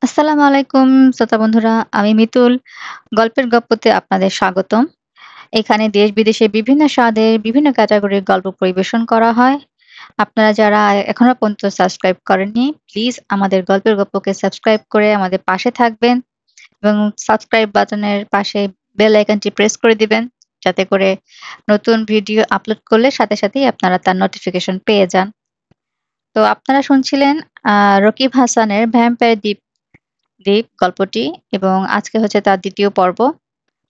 আসসালামু আলাইকুম শ্রোতা বন্ধুরা। আমি মিতুল। গল্পের গপ্পোতে আপনাদের স্বাগতম। এখানে দেশ-বিদেশের বিভিন্ন স্বাদের বিভিন্ন ক্যাটেগরির গল্প পরিবেশন করা হয়। আপনারা যারা এখনো পর্যন্ত সাবস্ক্রাইব করেননি, প্লিজ আমাদের গল্পের গপ্পোকে সাবস্ক্রাইব করে আমাদের পাশে থাকবেন এবং সাবস্ক্রাইব বাটনের পাশে বেল আইকনটি প্রেস করে দিবেন, যাতে করে নতুন ভিডিও আপলোড করলে সাথে সাথেই আপনারা তার নোটিফিকেশন পেয়ে যান। তো আপনারা শুনছিলেন রকিব হাসানের 'ভ্যাম্পায়ার দ্বীপ' গল্পটি এবং আজকে হচ্ছে তার ২য় পর্ব।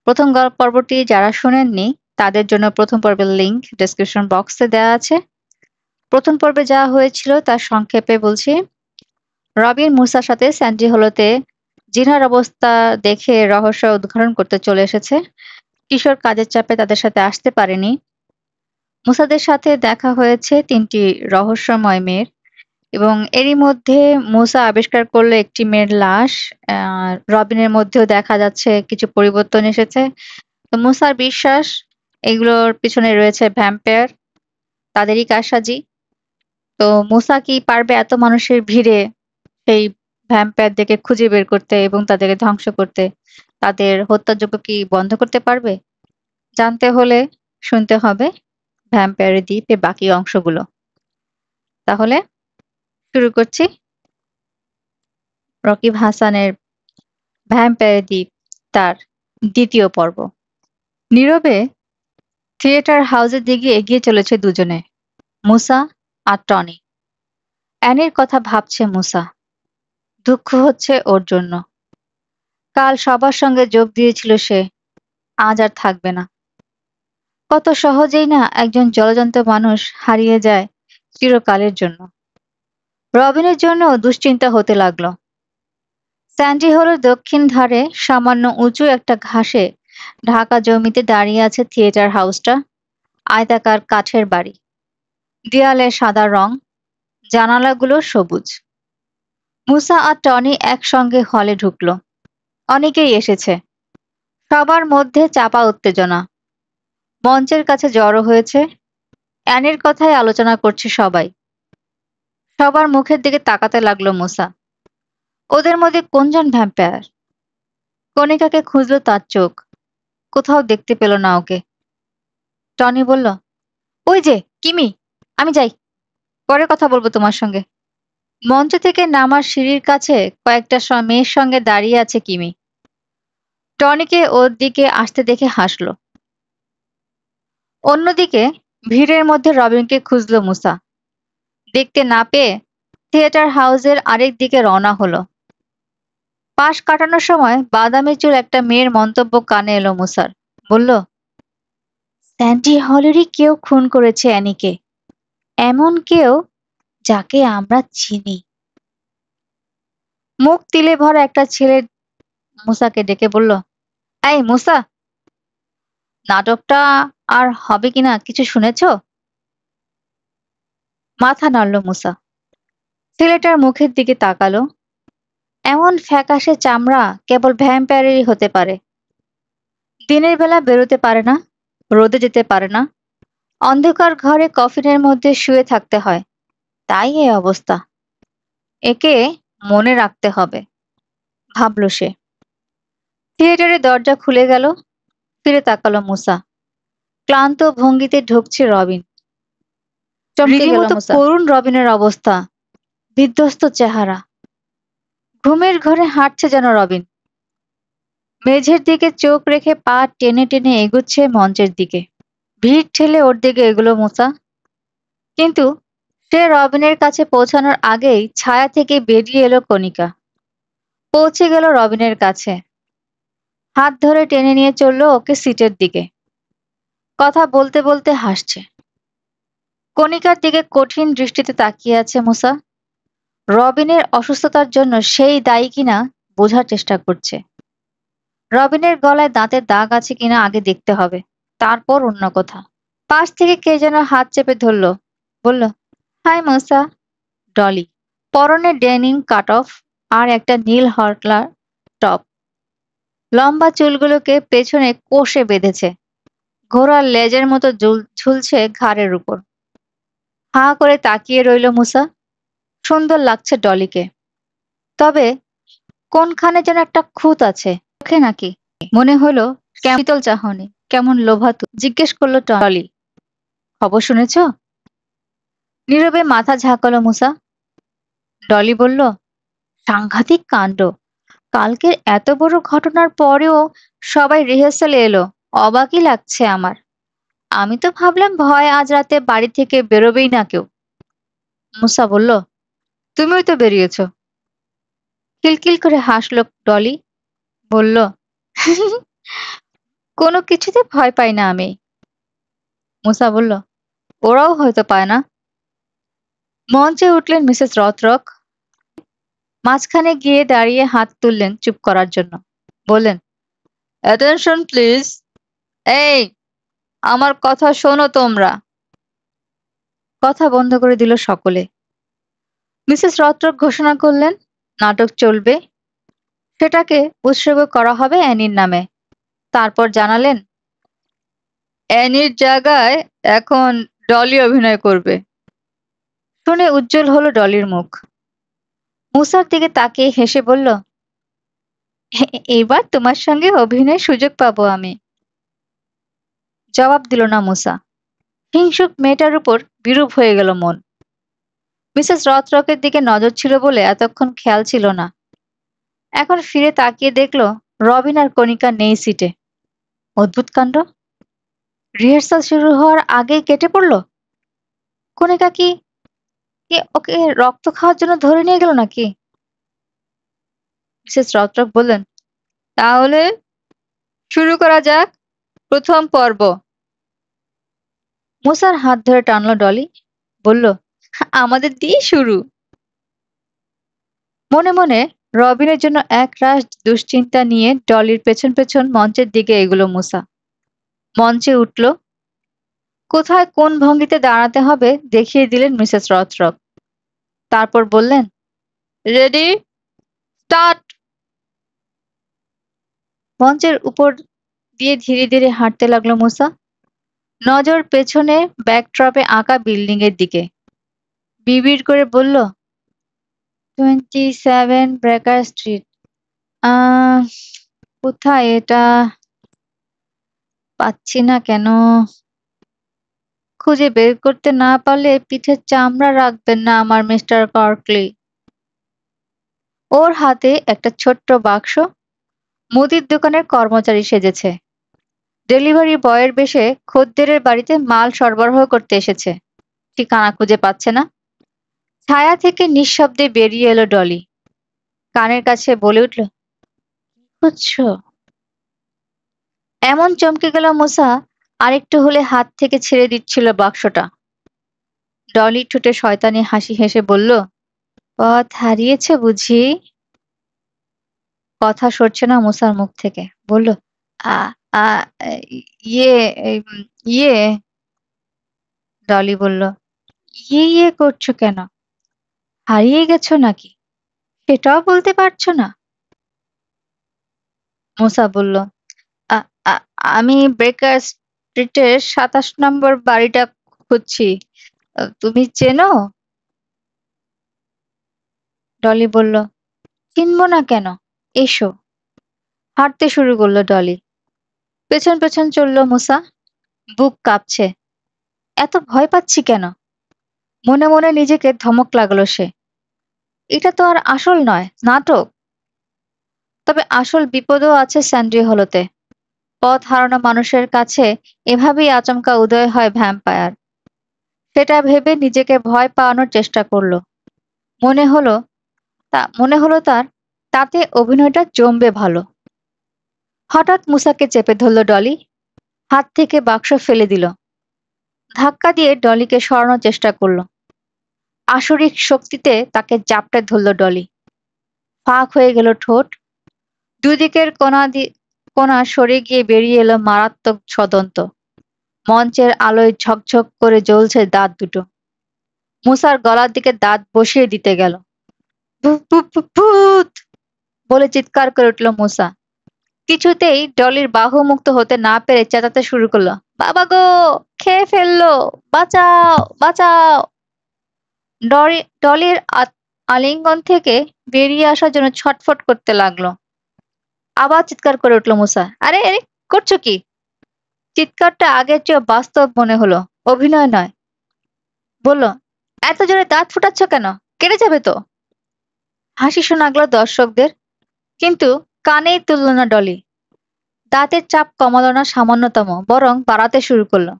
১ম পর্বটি যারা শোনেননি তাদের জন্য ১ম পর্বের লিংক ডেসক্রিপশন বক্সে দেয়া আছে। ১ম পর্বে যা হয়েছিল তার সংক্ষেপে বলছি। রবিন মুসার সাথে স্যান্ডি হলোতে জিনার অবস্থা দেখে রহস্য উদ্ঘাটন করতে চলে এসেছে। কিশোর কাজের চাপে তাদের সাথে আসতে পারেনি। মুসাদের সাথে দেখা হয়েছে ৩টি রহস্যময় মেয়ের এবং এরই মধ্যে মুসা আবিষ্কার করলো একটি মেয়ের লাশ। রবিনের মধ্যেও দেখা যাচ্ছে কিছু পরিবর্তন এসেছে। তো মুসার বিশ্বাস এগুলোর পিছনে রয়েছে ভ্যাম্পায়ার, তাদেরই কারসাজি। তো মুসা কি পারবে এত মানুষের ভিড়ে সেই ভ্যাম্পায়ারদেরকে খুঁজে বের করতে এবং তাদেরকে ধ্বংস করতে? তাদের হত্যাযজ্ঞ কি বন্ধ করতে পারবে? জানতে হলে শুনতে হবে ভ্যাম্পায়ারের দ্বীপের বাকি অংশগুলো। তাহলে শুরু করছি রকিব হাসানের ভ্যাম্পায়ার দ্বীপ তার ২য় পর্ব। নীরবে থিয়েটার হাউসের দিকে এগিয়ে চলেছে দুজনে, মুসা আর টনি। অ্যানির কথা ভাবছে মুসা। দুঃখ হচ্ছে ওর জন্য। কাল সবার সঙ্গে যোগ দিয়েছিল সে, আজ আর থাকবে না। কত সহজেই না একজন জলজন্ত মানুষ হারিয়ে যায় চিরকালের জন্য। রবিনের জন্য দুশ্চিন্তা হতে লাগলো। স্যান্ডি হলের দক্ষিণ ধারে সামান্য উঁচু একটা ঘাসে ঢাকা জমিতে দাঁড়িয়ে আছে থিয়েটার হাউসটা। আয়তাকার কাঠের বাড়ি, দেয়ালে সাদা রং, জানালাগুলো সবুজ। মুসা আর টনি একসঙ্গে হলে ঢুকলো। অনেকেই এসেছে, সবার মধ্যে চাপা উত্তেজনা। মঞ্চের কাছে জড়ো হয়েছে, অ্যানির কথাই আলোচনা করছে সবাই। সবার মুখের দিকে তাকাতে লাগলো মুসা। ওদের মধ্যে কোনজন ভ্যাম্পায়ার? কণিকাকে খুঁজলো তার চোখ, কোথাও দেখতে পেল না ওকে। টনি বলল, ওই যে কিমি, আমি যাই, পরে কথা বলবো তোমার সঙ্গে। মঞ্চ থেকে নামার সিঁড়ির কাছে কয়েকটা মেয়ের সঙ্গে দাঁড়িয়ে আছে কিমি। টনিকে ওর দিকে আসতে দেখে হাসল। অন্যদিকে ভিড়ের মধ্যে রবিনকে খুঁজল মুসা। দেখতে না পেয়ে থিয়েটার হাউসের আরেক দিকে রওনা হলো। পাশ কাটানোর সময় বাদামি চুল একটা মেয়ের মন্তব্য কানে এলো মুসার। বলল, স্যান্ডি হলেরই কেউ খুন করেছে অ্যানিকে, এমন কেউ যাকে আমরা চিনি। মুখ তিলে ভরা একটা ছেলে মুসাকে ডেকে বলল, এই মুসা, নাটকটা আর হবে কিনা কিছু শুনেছ? মাথা নাড়ল মুসা। ছেলেটার মুখের দিকে তাকালো। এমন ফ্যাকাশে চামড়া কেবল ভ্যাম্পায়ারেরই হতে পারে। দিনের বেলা বেরোতে পারে না, রোদে যেতে পারে না, অন্ধকার ঘরে কফিনের মধ্যে শুয়ে থাকতে হয়, তাই এই অবস্থা। একে মনে রাখতে হবে, ভাবল সে। থিয়েটারের দরজা খুলে গেল। ফিরে তাকালো মুসা। ক্লান্ত ভঙ্গিতে ঢুকছে রবিন। চমকে গেল মুসা। করুণ রবিনের অবস্থা, বিধ্বস্ত চেহারা। ঘুমের ঘরে হাঁটছে যেন রবিন। মেঝের দিকে চোখ রেখে পা টেনে টেনে এগুচ্ছে মঞ্চের দিকে। ভিড় ঠেলে ওর দিকে এগুলো মুসা। কিন্তু সে রবিনের কাছে পৌঁছানোর আগেই ছায়া থেকে বেরিয়ে এলো কণিকা। পৌঁছে গেল রবিনের কাছে, হাত ধরে টেনে নিয়ে চললো ওকে সিটের দিকে। কথা বলতে বলতে হাসছে। কণিকার দিকে কঠিন দৃষ্টিতে তাকিয়ে আছে মুসা। রবিনের অসুস্থতার জন্য সেই দায়ী কিনা বোঝার চেষ্টা করছে। রবিনের গলায় দাঁতের দাগ আছে কিনা আগে দেখতে হবে, তারপর অন্য কথা। পাশ থেকে কে যেন হাত চেপে ধরল, বলল, হাই মুসা। ডলি, পরনে ডেনিম কাট অফ আর একটা নীল হরলার টপ। লম্বা চুলগুলোকে পেছনে কষে বেঁধেছে, ঘোড়ার লেজের মতো ঝুলছে ঘাড়ের উপর। হাঁ করে তাকিয়ে রইল মুসা। সুন্দর লাগছে ডলিকে, তবে কোনখানে যেন একটা খুঁত আছে, চোখে নাকি? মনে হলো কেমন শীতল চাহনি, কেমন লোভাতু। জিজ্ঞেস করলো টলি, খবর শুনেছ? নীরবে মাথা ঝাঁকালো মুসা। ডলি বলল, সাংঘাতিক কাণ্ড। কালকের এত বড় ঘটনার পরেও সবাই রিহার্সালে এলো। অবাকই লাগছে আমার। আমি তো ভাবলাম ভয় আজ রাতে বাড়ি থেকে বেরোবেই না কেউ। মুসা বলল, তুমিও তো বেরিয়েছ। কিলকিল করে হাসলো ডলি। বলল, কোনো কিছুতে ভয় পাই না আমি। মুসা বলল, ওরাও হয়তো পায় না। মঞ্চে উঠলেন মিসেস রথরক। মাঝখানে গিয়ে দাঁড়িয়ে হাত তুললেন চুপ করার জন্য। বললেন, অ্যাটেনশন প্লিজ। এই, আমার কথা শোনো তোমরা। কথা বন্ধ করে দিল সকলে। মিসেস রথরক ঘোষণা করলেন, নাটক চলবে। সেটাকে উৎসর্গ করা হবে অ্যানির নামে। তারপর জানালেন, অ্যানির জায়গায় এখন ডলি অভিনয় করবে। শুনে উজ্জ্বল হলো ডলির মুখ। মুসার দিকে তাকিয়ে হেসে বলল, এবার তোমার সঙ্গে অভিনয়ের সুযোগ পাবো আমি। জবাব দিল না মুসা। হিংসুক মেয়েটার উপর বিরূপ হয়ে গেল মন। মিসেস রথরকের দিকে নজর ছিল বলে এতক্ষণ খেয়াল ছিল না। এখন ফিরে তাকিয়ে দেখলো রবিন আর কণিকা নেই সিটে। অদ্ভুত কাণ্ড। রিহার্সাল শুরু হওয়ার আগেই কেটে পড়লো। কণিকা কি ওকে রক্ত খাওয়ার জন্য ধরে নিয়ে গেল নাকি? মিসেস রথরক বললেন, তাহলে শুরু করা যাক প্রথম পর্ব। মুসার হাত ধরে টানলো ডলি। বলল, আমাদের দিয়ে শুরু। মনে মনে রবিনের জন্য একরাশ দুশ্চিন্তা নিয়ে ডলির পেছন পেছন মঞ্চের দিকে এগুলো মুসা। মঞ্চে উঠল। কোথায় কোন ভঙ্গিতে দাঁড়াতে হবে দেখিয়ে দিলেন মিসেস রথরক। তারপর বললেন, রেডি, স্টার্ট। মঞ্চের উপর দিয়ে ধীরে ধীরে হাঁটতে লাগলো মুসা। নজর পেছনে ব্যাকড্রপে আঁকা বিল্ডিং এর দিকে। বিড়বিড় করে বলল, 27 ব্রেকার স্ট্রিট। আহ কোথায় এটা? পাচ্ছি না কেন। খুঁজে বের করতে না পারলে পিঠের চামড়া রাখবেন না আমার মিস্টার কর্কলি। ওর হাতে একটা ছোট্ট বাক্স। মুদির দোকানের কর্মচারী সেজেছে। ডেলিভারি বয়ের বেশে খদ্দেরের বাড়িতে মাল সরবরাহ করতে এসেছে। ঠিকানা খুঁজে পাচ্ছে না। ছায়া থেকে নিঃশব্দে বেরিয়ে এলো ডলি। কানের কাছে বলে উঠল, কি খুঁজছো? এমন চমকে গেল মুসা, আরেকটু হলে হাত থেকে ছেড়ে দিচ্ছিল বাক্সটা। ডলি ঠোঁটে শয়তানি হাসি হেসে বলল, পথ হারিয়েছে বুঝি? কথা সরছে না মুসার মুখ থেকে। বলল, আ আ ইয়ে ইয়ে। ডলি বলল, ইয়ে করছো কেন? হারিয়ে গেছো নাকি? সেটাও বলতে পারছো না? মুসা বলল, "আ আ আমি বেকার স্ট্রিটের 27 নম্বর বাড়িটা খুঁজছি। তুমি চেনো?" ডলি বলল, চিনবো না কেন? এসো। হাঁটতে শুরু করলো ডলি। পেছন পেছন চলল মুসা। বুক কাঁপছে। এত ভয় পাচ্ছি কেন? মনে মনে নিজেকে ধমক লাগলো সে। এটা তো আর আসল নয়, নাটক। তবে আসল বিপদও আছে স্যান্ডি হলোতে। পথ হারানো মানুষের কাছে এভাবেই আচমকা উদয় হয় ভ্যাম্পায়ার। সেটা ভেবে নিজেকে ভয় পাওয়ানোর চেষ্টা করলো। মনে হলো তার তাতে অভিনয়টা জমবে ভালো। হঠাৎ মুসাকে চেপে ধরল ডলি। হাত থেকে বাক্স ফেলে দিল। ধাক্কা দিয়ে ডলিকে সরানোর চেষ্টা করলো। আসরিক শক্তিতে তাকে জাপটে ধরল ডলি। ফাঁক হয়ে গেল ঠোঁট। দুদিকের কোণা সরে গিয়ে বেরিয়ে এলো মারাত্মক ছদন্ত। মঞ্চের আলোয় ঝকঝক করে জ্বলছে দাঁত দুটো। মুসার গলার দিকে দাঁত বসিয়ে দিতে গেল। ভূত বলে চিৎকার করে উঠল মুসা। কিছুতেই ডলির বাহু মুক্ত হতে না পেরে চেঁচাতে শুরু করলো, বাবা গো, খেয়ে ফেললো, বাঁচাও বাঁচাও। ডলির আলিঙ্গন থেকে বেরিয়ে আসার জন্য ছটফট করতে লাগলো। আবার চিৎকার করে উঠল মুসা, আরে আরে, করছো কি? চিৎকারটা আগের চেয়ে বাস্তব মনে হলো, অভিনয় নয়। বলল, এত জোরে দাঁত ফুটাচ্ছ কেন? কেটে যাবে তো। হাসি শোনা গেল দর্শকদের, কিন্তু কানেই তুলল না ডলি। দাঁতের চাপ কমালো না সামান্যতম, বরং বাড়াতে শুরু করলো।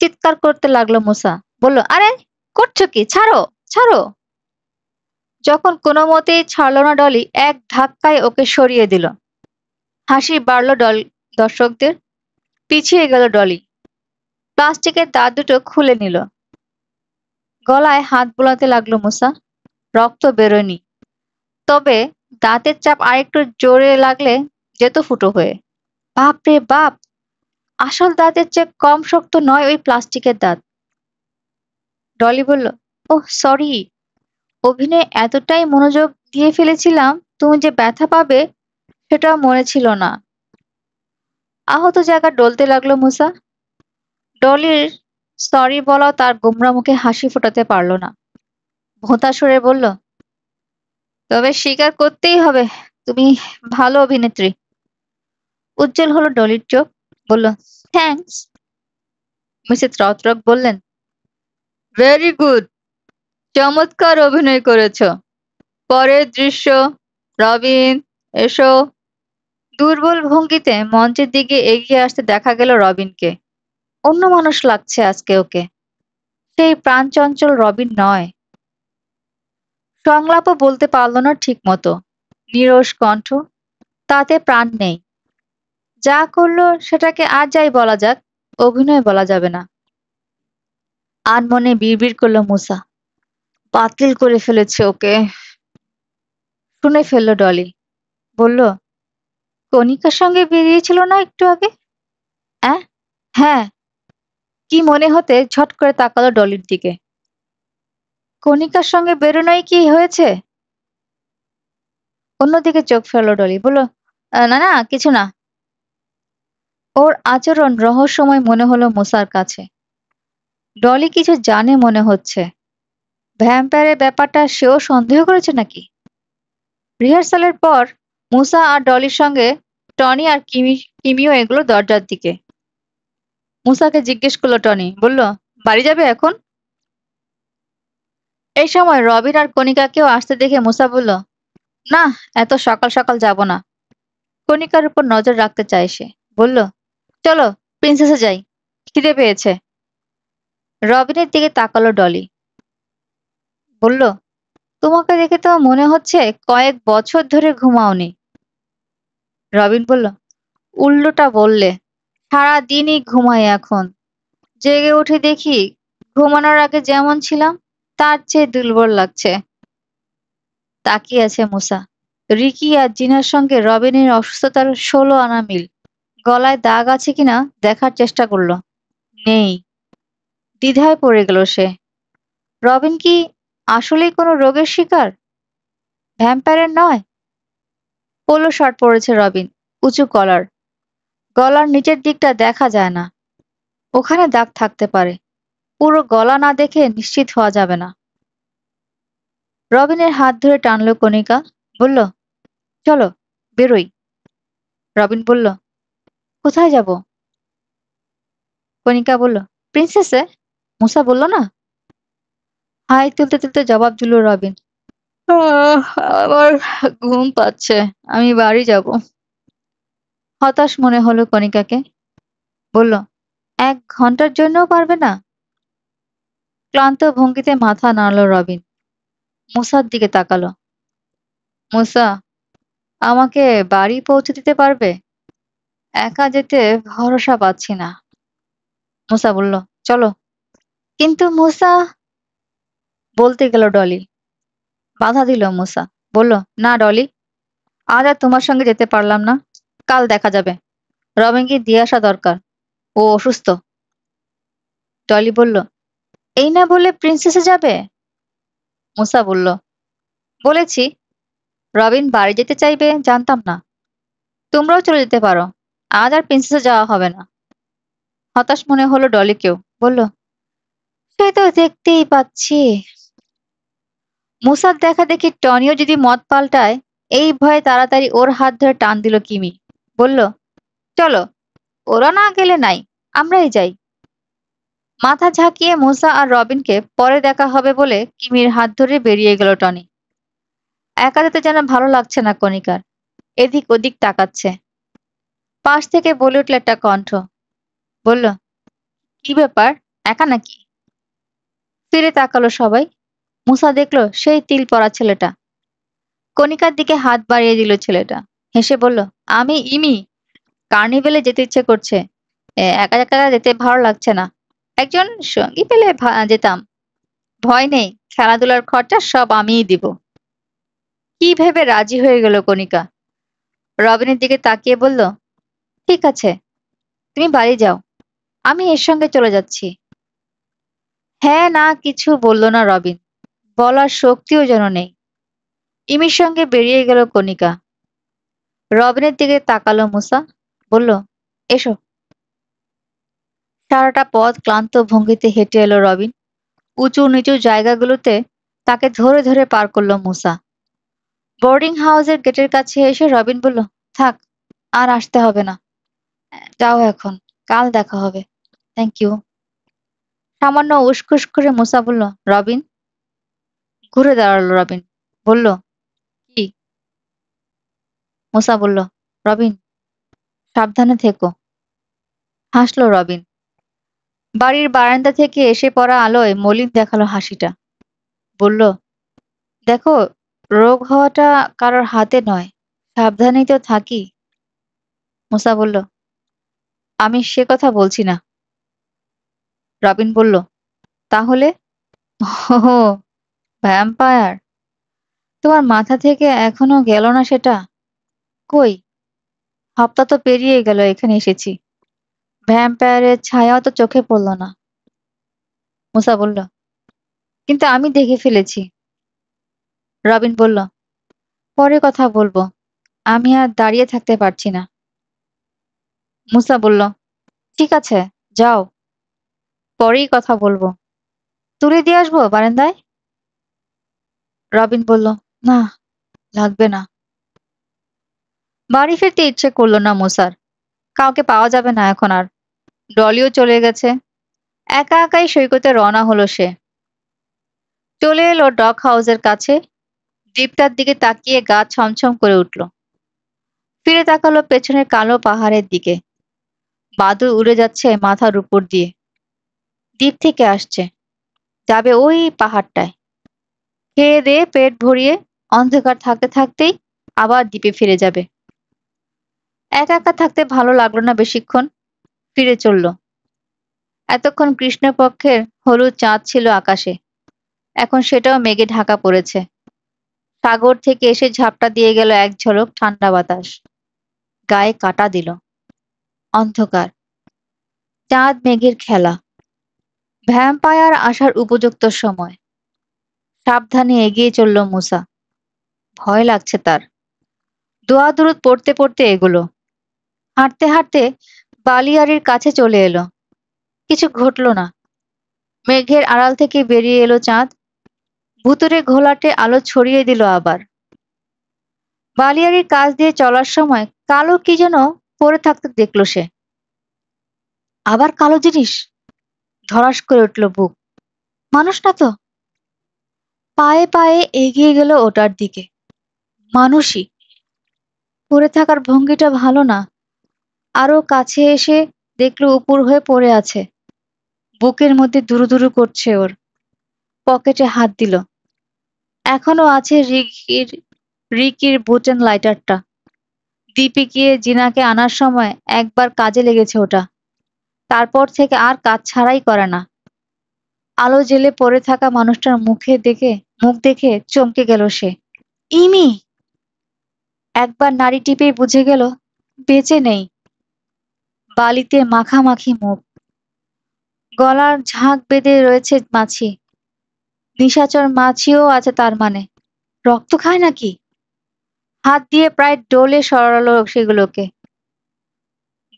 চিৎকার করতে লাগলো মুসা, বলল, আরে করছো কি? ছাড়ো, ছাড়ো। যখন কোনো মতেই ছাড়লো না ডলি, এক ধাক্কায় ওকে সরিয়ে দিল। হাসি বাড়ল দর্শকদের। পিছিয়ে গেল ডলি। প্লাস্টিকের দাঁত দুটো খুলে নিল। গলায় হাত বোলাতে লাগলো মুসা। রক্ত বেরোয়নি, তবে দাঁতের চাপ আরেকটু জোরে লাগলে যেত ফুটো হয়ে। বাপ রে বাপ, আসল দাঁতের চেয়ে কম শক্ত নয় ওই প্লাস্টিকের দাঁত। ডলি বলল, ওহ সরি, অভিনয়ে এতটাই মনোযোগ দিয়ে ফেলেছিলাম, তুমি যে ব্যথা পাবে সেটাও মনে ছিল না। আহত জায়গা ডলতে লাগলো মুসা। ডলির সরি বলাও তার গোমরা মুখে হাসি ফোটাতে পারল না। ভোঁতা সরে বলল, তবে স্বীকার করতেই হবে, তুমি ভালো অভিনেত্রী। উজ্জ্বল হলো ডলির চোখ। বলল, থ্যাঙ্কস। মিসেস রথরক বললেন, ভেরি গুড, চমৎকার অভিনয় করেছ। পরের দৃশ্য, রবিন, এসো। দুর্বল ভঙ্গিতে মঞ্চের দিকে এগিয়ে আসতে দেখা গেল রবিনকে। অন্য মানুষ লাগছে আজকে ওকে, সেই প্রাণচঞ্চল রবিন নয়। সংলাপও বলতে পারল না ঠিক মতো। নিরস কণ্ঠ, তাতে প্রাণ নেই। যা করলো সেটাকে আর যাই বলা যাক, অভিনয় বলা যাবে না। আনমনে বিড়বিড় করলো মুসা, বাতিল করে ফেলেছে ওকে। শুনে ফেললো ডলি। বলল, কণিকার সঙ্গে বেরিয়েছিল না একটু আগে? অ্যাঁ? হ্যাঁ। কি মনে হতে ঝট করে তাকালো ডলির দিকে। কণিকার সঙ্গে বেরোনোই কি হয়েছে? অন্যদিকে চোখ ফেললো ডলি। বলল, না না, কিছু না। ওর আচরণ রহস্যময় মনে হলো মুসার কাছে। ডলি কিছু জানে মনে হচ্ছে। ভ্যাম্পায়ারের ব্যাপারটা সেও সন্দেহ করেছে নাকি? রিহার্সালের পর মুসা আর ডলির সঙ্গে টনি আর কিমিও এগুলো দরজার দিকে। মুসাকে জিজ্ঞেস করলো টনি, বলল, বাড়ি যাবে এখন? এই সময় রবিন আর কণিকাকেও আসতে দেখে মুসা বলল, না, এত সকাল সকাল যাব না। কণিকার উপর নজর রাখতে চায় সে। বলল, চলো প্রিন্সেসে যাই, খিদে পেয়েছে। রবিনের দিকে তাকালো ডলি। বলল, তোমাকে দেখে তো মনে হচ্ছে কয়েক বছর ধরে ঘুমাওনি। রবিন বলল, উল্টোটা বললে, সারাদিনই ঘুমাই এখন। জেগে উঠে দেখি ঘুমানোর আগে যেমন ছিলাম তার চেয়ে দুর্বল লাগছে। তাকিয়ে আছে মুসা। রিকি আর জিনার সঙ্গে রবিনের অসুস্থতার 16 আনা মিল। গলায় দাগ আছে কিনা দেখার চেষ্টা করলো। নেই। দ্বিধায় পড়ে গেল সে। রবিন কি আসলেই কোনো রোগের শিকার? ভ্যাম্পায়ারের নয়? পোলো শার্ট পরেছে রবিন, উঁচু কলার। গলার নিচের দিকটা দেখা যায় না। ওখানে দাগ থাকতে পারে, পুরো গলা না দেখে নিশ্চিত হওয়া যাবে না। রবিনের হাত ধরে টানলো কণিকা। বলল, চলো বেরোই। রবিন বলল, কোথায় যাব? কণিকা বলল, প্রিন্সেসে। মুসা বলল না। হাই তুলতে তুলতে জবাব দিল রবিন, আহ, আমার ঘুম পাচ্ছে, আমি বাড়ি যাব। হতাশ মনে হলো কণিকাকে। বলল, 1 ঘন্টার জন্যও পারবে না? ক্লান্ত ভঙ্গিতে মাথা নাড়ল রবিন। মুসার দিকে তাকালো। মুসা, আমাকে বাড়ি পৌঁছে দিতে পারবে? একা যেতে ভরসা পাচ্ছি না। মুসা বলল, চলো। কিন্তু মুসা, বলতে গেল ডলি। বাধা দিল মুসা। বলল, না ডলি, আজ আর তোমার সঙ্গে যেতে পারলাম না। কাল দেখা যাবে। রবিনকে দিয়ে আসা দরকার, ও অসুস্থ। ডলি বলল, এই না বলে প্রিন্সেসে যাবে? মুসা বলল, বলেছি। রবিন বাড়ি যেতে চাইবে জানতাম না। তোমরাও চলে যেতে পারো, আজ আর প্রিন্সেসে যাওয়া হবে না। হতাশ মনে হলো ডলিকেও। বলল, সে তো দেখতেই পাচ্ছি। মুসার দেখা দেখি টনিও যদি মত পাল্টায়, এই ভয়ে তাড়াতাড়ি ওর হাত ধরে টান দিল কিমি। বলল, চলো, ওরা না গেলে নাই, আমরাই যাই। মাথা ঝাঁকিয়ে মুসা আর রবিনকে পরে দেখা হবে বলে কিমির হাত ধরে বেরিয়ে গেল টনি। একা যেতে যেন ভালো লাগছে না কণিকার, এদিক ওদিক তাকাচ্ছে। পাশ থেকে বলে উঠল একটা কণ্ঠ। বলল, কি ব্যাপার, একা নাকি? ফিরে তাকালো সবাই। মুসা দেখলো সেই তিল পড়া ছেলেটা। কণিকার দিকে হাত বাড়িয়ে দিল ছেলেটা। হেসে বলল, আমি ইমি। কার্নিভেলে যেতে ইচ্ছে করছে। একা একা যেতে ভালো লাগছে না। একজন সঙ্গী পেলে যেতাম। ভয় নেই, খেলাধুলার খরচা সব আমিই দিব। কি ভেবে রাজি হয়ে গেল কণিকা। রবিনের দিকে তাকিয়ে বলল, ঠিক আছে, তুমি বাড়ি যাও, আমি এর সঙ্গে চলে যাচ্ছি। হ্যাঁ না কিছু বলল না রবিন, বলার শক্তিও যেন নেই। ইমির সঙ্গে বেরিয়ে গেল কণিকা। রবিনের দিকে তাকালো মুসা। বলল, এসো। সারাটা পথ ক্লান্ত ভঙ্গিতে হেঁটে এলো রবিন। উঁচু নিচু জায়গাগুলোতে তাকে ধরে ধরে পার করলো মুসা। বোর্ডিং হাউসের গেটের কাছে এসে রবিন বলল, থাক, আর আসতে হবে না, যাও এখন, কাল দেখা হবে। Thank you. সামান্য উসখুস করে মুসা বলল, রবিন। ঘুরে দাঁড়ালো রবিন। বলল, কি? মুসা বলল, রবিন, সাবধানে থেকো। হাসলো রবিন। বাড়ির বারান্দা থেকে এসে পড়া আলোয় মলিন দেখালো হাসিটা। বলল, দেখো, রোগ হওয়াটা কারোর হাতে নয়, সাবধানেই তো থাকি। মুসা বলল, আমি সে কথা বলছি না। রবিন বলল, তাহলে? ওহো, ভ্যাম্পায়ার। তোমার মাথা থেকে এখনো গেল না সেটা? কই, হপ্তা তো পেরিয়ে গেল এখানে এসেছি, ভ্যাম্পায়ারের ছায়াও তো চোখে পড়ল না। মুসা বলল, কিন্তু আমি দেখে ফেলেছি। রবিন বলল, পরে কথা বলবো, আমি আর দাঁড়িয়ে থাকতে পারছি না। মুসা বলল, ঠিক আছে, যাও, পরেই কথা বলবো। তুলে দিয়ে আসবো বারান্দায়? রবিন বলল, না, লাগবে না। বাড়ি ফিরতে ইচ্ছে করলো না মুসার। কাউকে পাওয়া যাবে না এখন আর। ডলিও চলে গেছে। একা একাই সৈকতে রওনা হলো সে। চলে এলো ডক হাউসের কাছে। দ্বীপটার দিকে তাকিয়ে গা ছমছম করে উঠল। ফিরে তাকালো পেছনের কালো পাহাড়ের দিকে। বাদুড় উড়ে যাচ্ছে মাথার উপর দিয়ে। দ্বীপ থেকে আসছে, যাবে ওই পাহাড়টায়। খেয়ে দেয়ে পেট ভরিয়ে অন্ধকার থাকতে থাকতেই আবার দ্বীপে ফিরে যাবে। একা একা থাকতে ভালো লাগলো না বেশিক্ষণ। ফিরে চলল। এতক্ষণ কৃষ্ণপক্ষের হলুদ চাঁদ ছিল আকাশে, এখন সেটাও মেঘে ঢাকা পড়েছে। সাগর থেকে এসে ঝাপটা দিয়ে গেল এক ঝলক ঠান্ডা বাতাস। গায়ে কাঁটা দিল। অন্ধকার, চাঁদ মেঘের খেলা। ভ্যাম্পায়ার আসার উপযুক্ত সময়। সাবধানে এগিয়ে চলল মুসা। ভয় লাগছে তার। দোয়া দরুদ পড়তে পড়তে এগোলো। হাঁটতে হাঁটতে বালিয়াড়ির কাছে চলে এলো। কিছু ঘটল না। মেঘের আড়াল থেকে বেরিয়ে এলো চাঁদ। ভুতুড়ে ঘোলাটে আলো ছড়িয়ে দিল আবার। বালিয়াড়ির কাছ দিয়ে চলার সময় কালো কি যেন পড়ে থাকতে দেখলো সে। আবার কালো জিনিস। ধড়াস করে উঠল বুক। মানুষ না তো। পায়ে পায়ে এগিয়ে গেল ওটার দিকে। মানুষই। পড়ে থাকার ভঙ্গিটা ভালো না। আরো কাছে এসে দেখলো উপুর হয়ে পড়ে আছে। বুকের মধ্যে দুরুদুরু করছে ওর। পকেটে হাত দিল। এখনো আছে রিকির বুটেন লাইটারটা। দ্বীপে গিয়ে জিনাকে আনার সময় একবার কাজে লেগেছে ওটা। তারপর থেকে আর কাজ ছাড়াই করে না। আলো জ্বেলে পড়ে থাকা মানুষটার মুখ দেখে চমকে গেল সে। ইমি! একবার নাড়ি টিপেই বুঝে গেল বেঁচে নেই। বালিতে মাখামাখি মুখ। গলার ঝাঁক বেঁধে রয়েছে মাছি। নিশাচর মাছিও আছে তার মানে। রক্ত খায় নাকি? হাত দিয়ে প্রায় ডলে সরালো সেগুলোকে।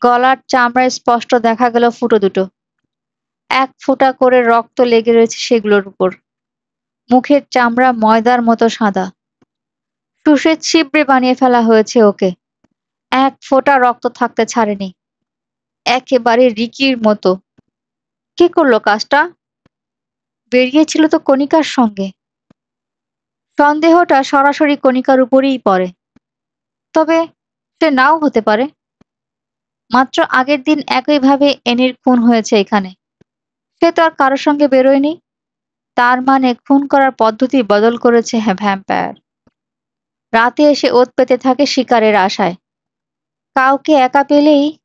গলার চামড়ায় স্পষ্ট দেখা গেল ফুটো দুটো। এক ফোঁটা করে রক্ত লেগে রয়েছে সেগুলোর উপর। মুখের চামড়া ময়দার মতো সাদা। শুষে ছিবড়ে বানিয়ে ফেলা হয়েছে ওকে। এক ফোঁটা রক্ত থাকতে ছাড়েনি। একেবারে রিকির মতো। কে করলো কাজটা? বেরিয়েছিল তো কণিকার সঙ্গে। সন্দেহটা সরাসরি কণিকার উপরেই পড়ে। তবে সে নাও হতে পারে। মাত্র আগের দিন একইভাবে এনির খুন হয়েছে এখানে। সে তো আর কারোর সঙ্গে বেরোয়নি। তার মানে খুন করার পদ্ধতি বদল করেছে ভ্যাম্পায়ার। রাতে এসে ওৎ পেতে থাকে শিকারের আশায়। কাউকে একা পেলেই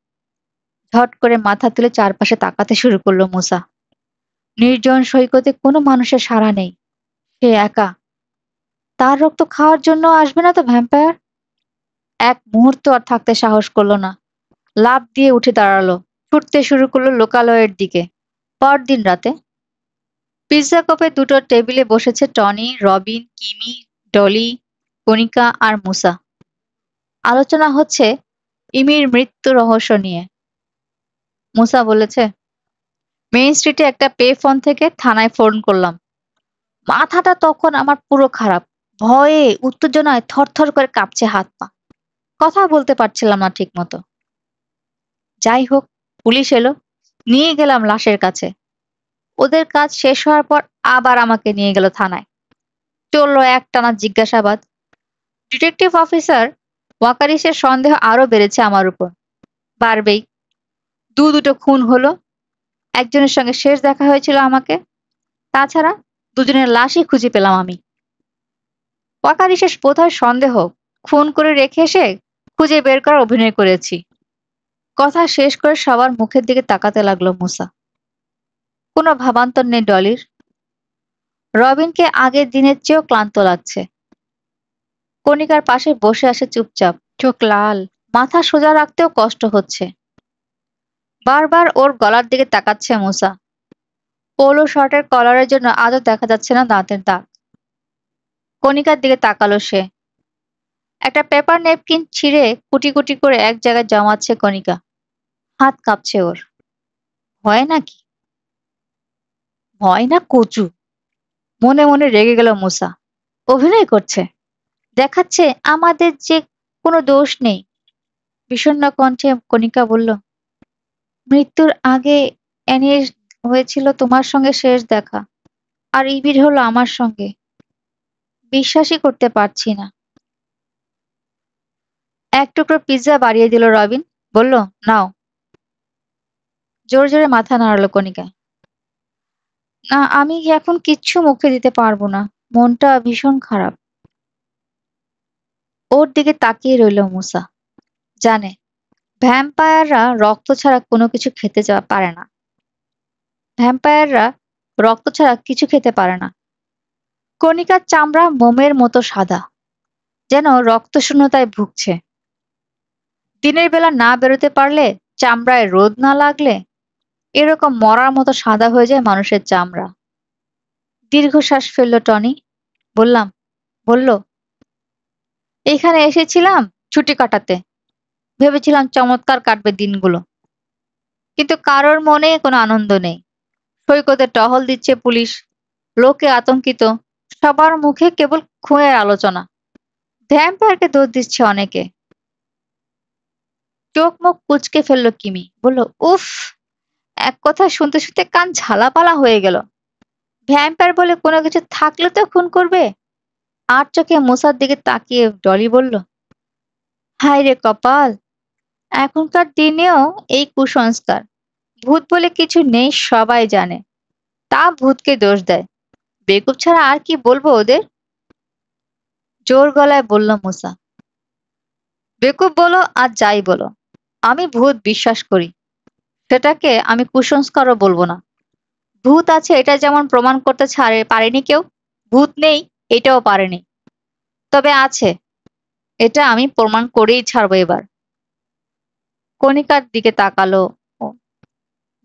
ঝট করে মাথা তুলে চারপাশে তাকাতে শুরু করলো মুসা। নির্জন সৈকতে কোনো মানুষের সাড়া নেই। সে একা। তার রক্ত খাওয়ার জন্য আসবে না তো ভ্যাম্পায়ার? এক মুহূর্ত আর থাকতে সাহস করলো না। লাফ দিয়ে উঠে দাঁড়ালো। ছুটতে শুরু করলো লোকালয়ের দিকে। পরদিন রাতে পিৎজা কাপে দুটো টেবিলে বসেছে টনি, রবিন, কিমি, ডলি, কণিকা আর মুসা। আলোচনা হচ্ছে ইমির মৃত্যু রহস্য নিয়ে। মুসা বলেছে, মেইন স্ট্রিটে একটা পে ফোন থেকে থানায় ফোন করলাম। মাথাটা তখন আমার পুরো খারাপ। ভয়ে উত্তেজনায় থরথর করে কাঁপছে হাত পা। কথা বলতে পারছিলাম না ঠিক মতো। যাই হোক, পুলিশ এলো। নিয়ে গেলাম লাশের কাছে। ওদের কাজ শেষ হওয়ার পর আবার আমাকে নিয়ে গেল থানায়। চললো একটানা জিজ্ঞাসাবাদ। ডিটেকটিভ অফিসার ওয়াকারিসের সন্দেহ আরো বেড়েছে আমার উপর। বাড়বেই। দুটো খুন হলো। একজনের সঙ্গে শেষ দেখা হয়েছিল আমাকে। তাছাড়া দুজনের লাশই খুঁজে পেলাম আমি। ওয়াকারিসের বোধহয় সন্দেহ, খুন করে রেখে এসে খুঁজে বের করার অভিনয় করেছি। কথা শেষ করে সবার মুখের দিকে তাকাতে লাগলো মুসা। কোনো ভাবান্তর নেই ডলির। রবিনকে আগের দিনের চেয়েও ক্লান্ত লাগছে। কণিকার পাশে বসে আছে চুপচাপ, চোখ লাল, মাথা সোজা রাখতেও কষ্ট হচ্ছে। বারবার ওর গলার দিকে তাকাচ্ছে মুসা। পোলো শার্টের কলারের জন্য আজও দেখা যাচ্ছে না দাঁতের দাগ। কণিকার দিকে তাকালো সে। একটা পেপার নেপকিন ছিঁড়ে কুটি কুটি করে এক জায়গায় জমাচ্ছে কণিকা। হাত কাঁপছে ওর। ভয় নাকি? ভয় না কচু। মনে মনে রেগে গেল মুসা। অভিনয় করছে। দেখাচ্ছে আমাদের যে কোনো দোষ নেই। বিষণ্ণ কণ্ঠে কণিকা বলল, মৃত্যুর আগে অ্যানির হয়েছিল তোমার সঙ্গে শেষ দেখা, আর ইবির হলো আমার সঙ্গে। বিশ্বাসই করতে পারছি না। এক টুকরো পিৎজা বাড়িয়ে দিল রবিন। বলল, নাও। জোরে জোরে মাথা নাড়ালো কণিকা। না, আমি এখন কিচ্ছু মুখে দিতে পারবো না। মনটা ভীষণ খারাপ। ওর দিকে তাকিয়ে রইল মুসা। জানে ভ্যাম্পায়াররা রক্ত ছাড়া কোনো কিছু খেতে পারে না। ভ্যাম্পায়াররা রক্ত ছাড়া কিছু খেতে পারে না। কণিকার চামড়া মোমের মতো সাদা, যেন রক্তশূন্যতায় ভুগছে। দিনের বেলা না বেরোতে পারলে, চামড়ায় রোদ না লাগলে এরকম মরার মতো সাদা হয়ে যায় মানুষের চামড়া। দীর্ঘশ্বাস ফেলল টনি। বলল, এখানে এসেছিলাম ছুটি কাটাতে। ভেবেছিলাম চমৎকার কাটবে দিনগুলো। কিন্তু কারোর মনে কোনো আনন্দ নেই। সৈকতে টহল দিচ্ছে পুলিশ। লোকে আতঙ্কিত। সবার মুখে কেবল খুনের আলোচনা। ভ্যাম্পায়ারকে দোষ দিচ্ছে অনেকে। চোখ মুখ কুঁচকে ফেললো কিমি। বলল, উফ, এক কথা শুনতে শুনতে কান ঝালাপালা হয়ে গেল। ভ্যাম্পায়ার বলে কোনো কিছু থাকলে তো খুন করবে। আর চোখে মুসার দিকে তাকিয়ে ডলি বলল, হায় রে কপাল, এখনকার দিনেও এই কুসংস্কার। ভূত বলে কিছু নেই সবাই জানে, তা ভূতকে দোষ দেয়। বেকুব ছাড়া আর কি বলবো ওদের? জোর গলায় বলল মুসা। বেকুব বলো আর যাই বলো, আমি ভূত বিশ্বাস করি। সেটাকে আমি কুসংস্কারও বলবো না। ভূত আছে এটা যেমন প্রমাণ করতে পারেনি কেউ, ভূত নেই এটাও পারেনি। তবে আছে, এটা আমি প্রমাণ করেই ছাড়বো এবার। কণিকার দিকে তাকালো ও।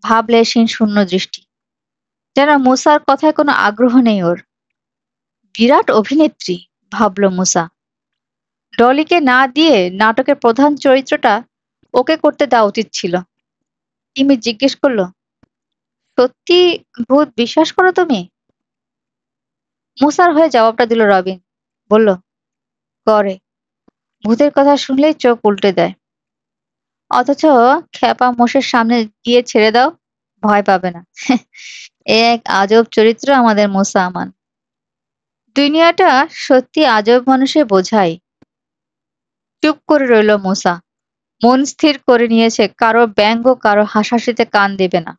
ভাবলেশীন শূন্য দৃষ্টি। যেন মুসার কথায় কোনো আগ্রহ নেই ওর। বিরাট অভিনেত্রী, ভাবল মুসা। ডলিকে না দিয়ে নাটকের প্রধান চরিত্রটা ওকে করতে দেওয়া উচিত ছিল। ইমি জিজ্ঞেস করলো, সত্যি ভূত বিশ্বাস করো তুমি? মুসার হয়ে জবাবটা দিল রবিন। বলল, করে। ভূতের কথা শুনলেই চোখ উল্টে দেয়, অথচ খ্যাপা মোষের সামনে গিয়ে ছেড়ে দাও, ভয় পাবে না। এ এক আজব চরিত্র আমাদের মুসা আমান। দুনিয়াটা সত্যি আজব মানুষের বোঝাই। চুপ করে রইল মুসা। মন স্থির করে নিয়েছে কারো ব্যঙ্গ কারো হাসাহাসিতে কান দেবে না,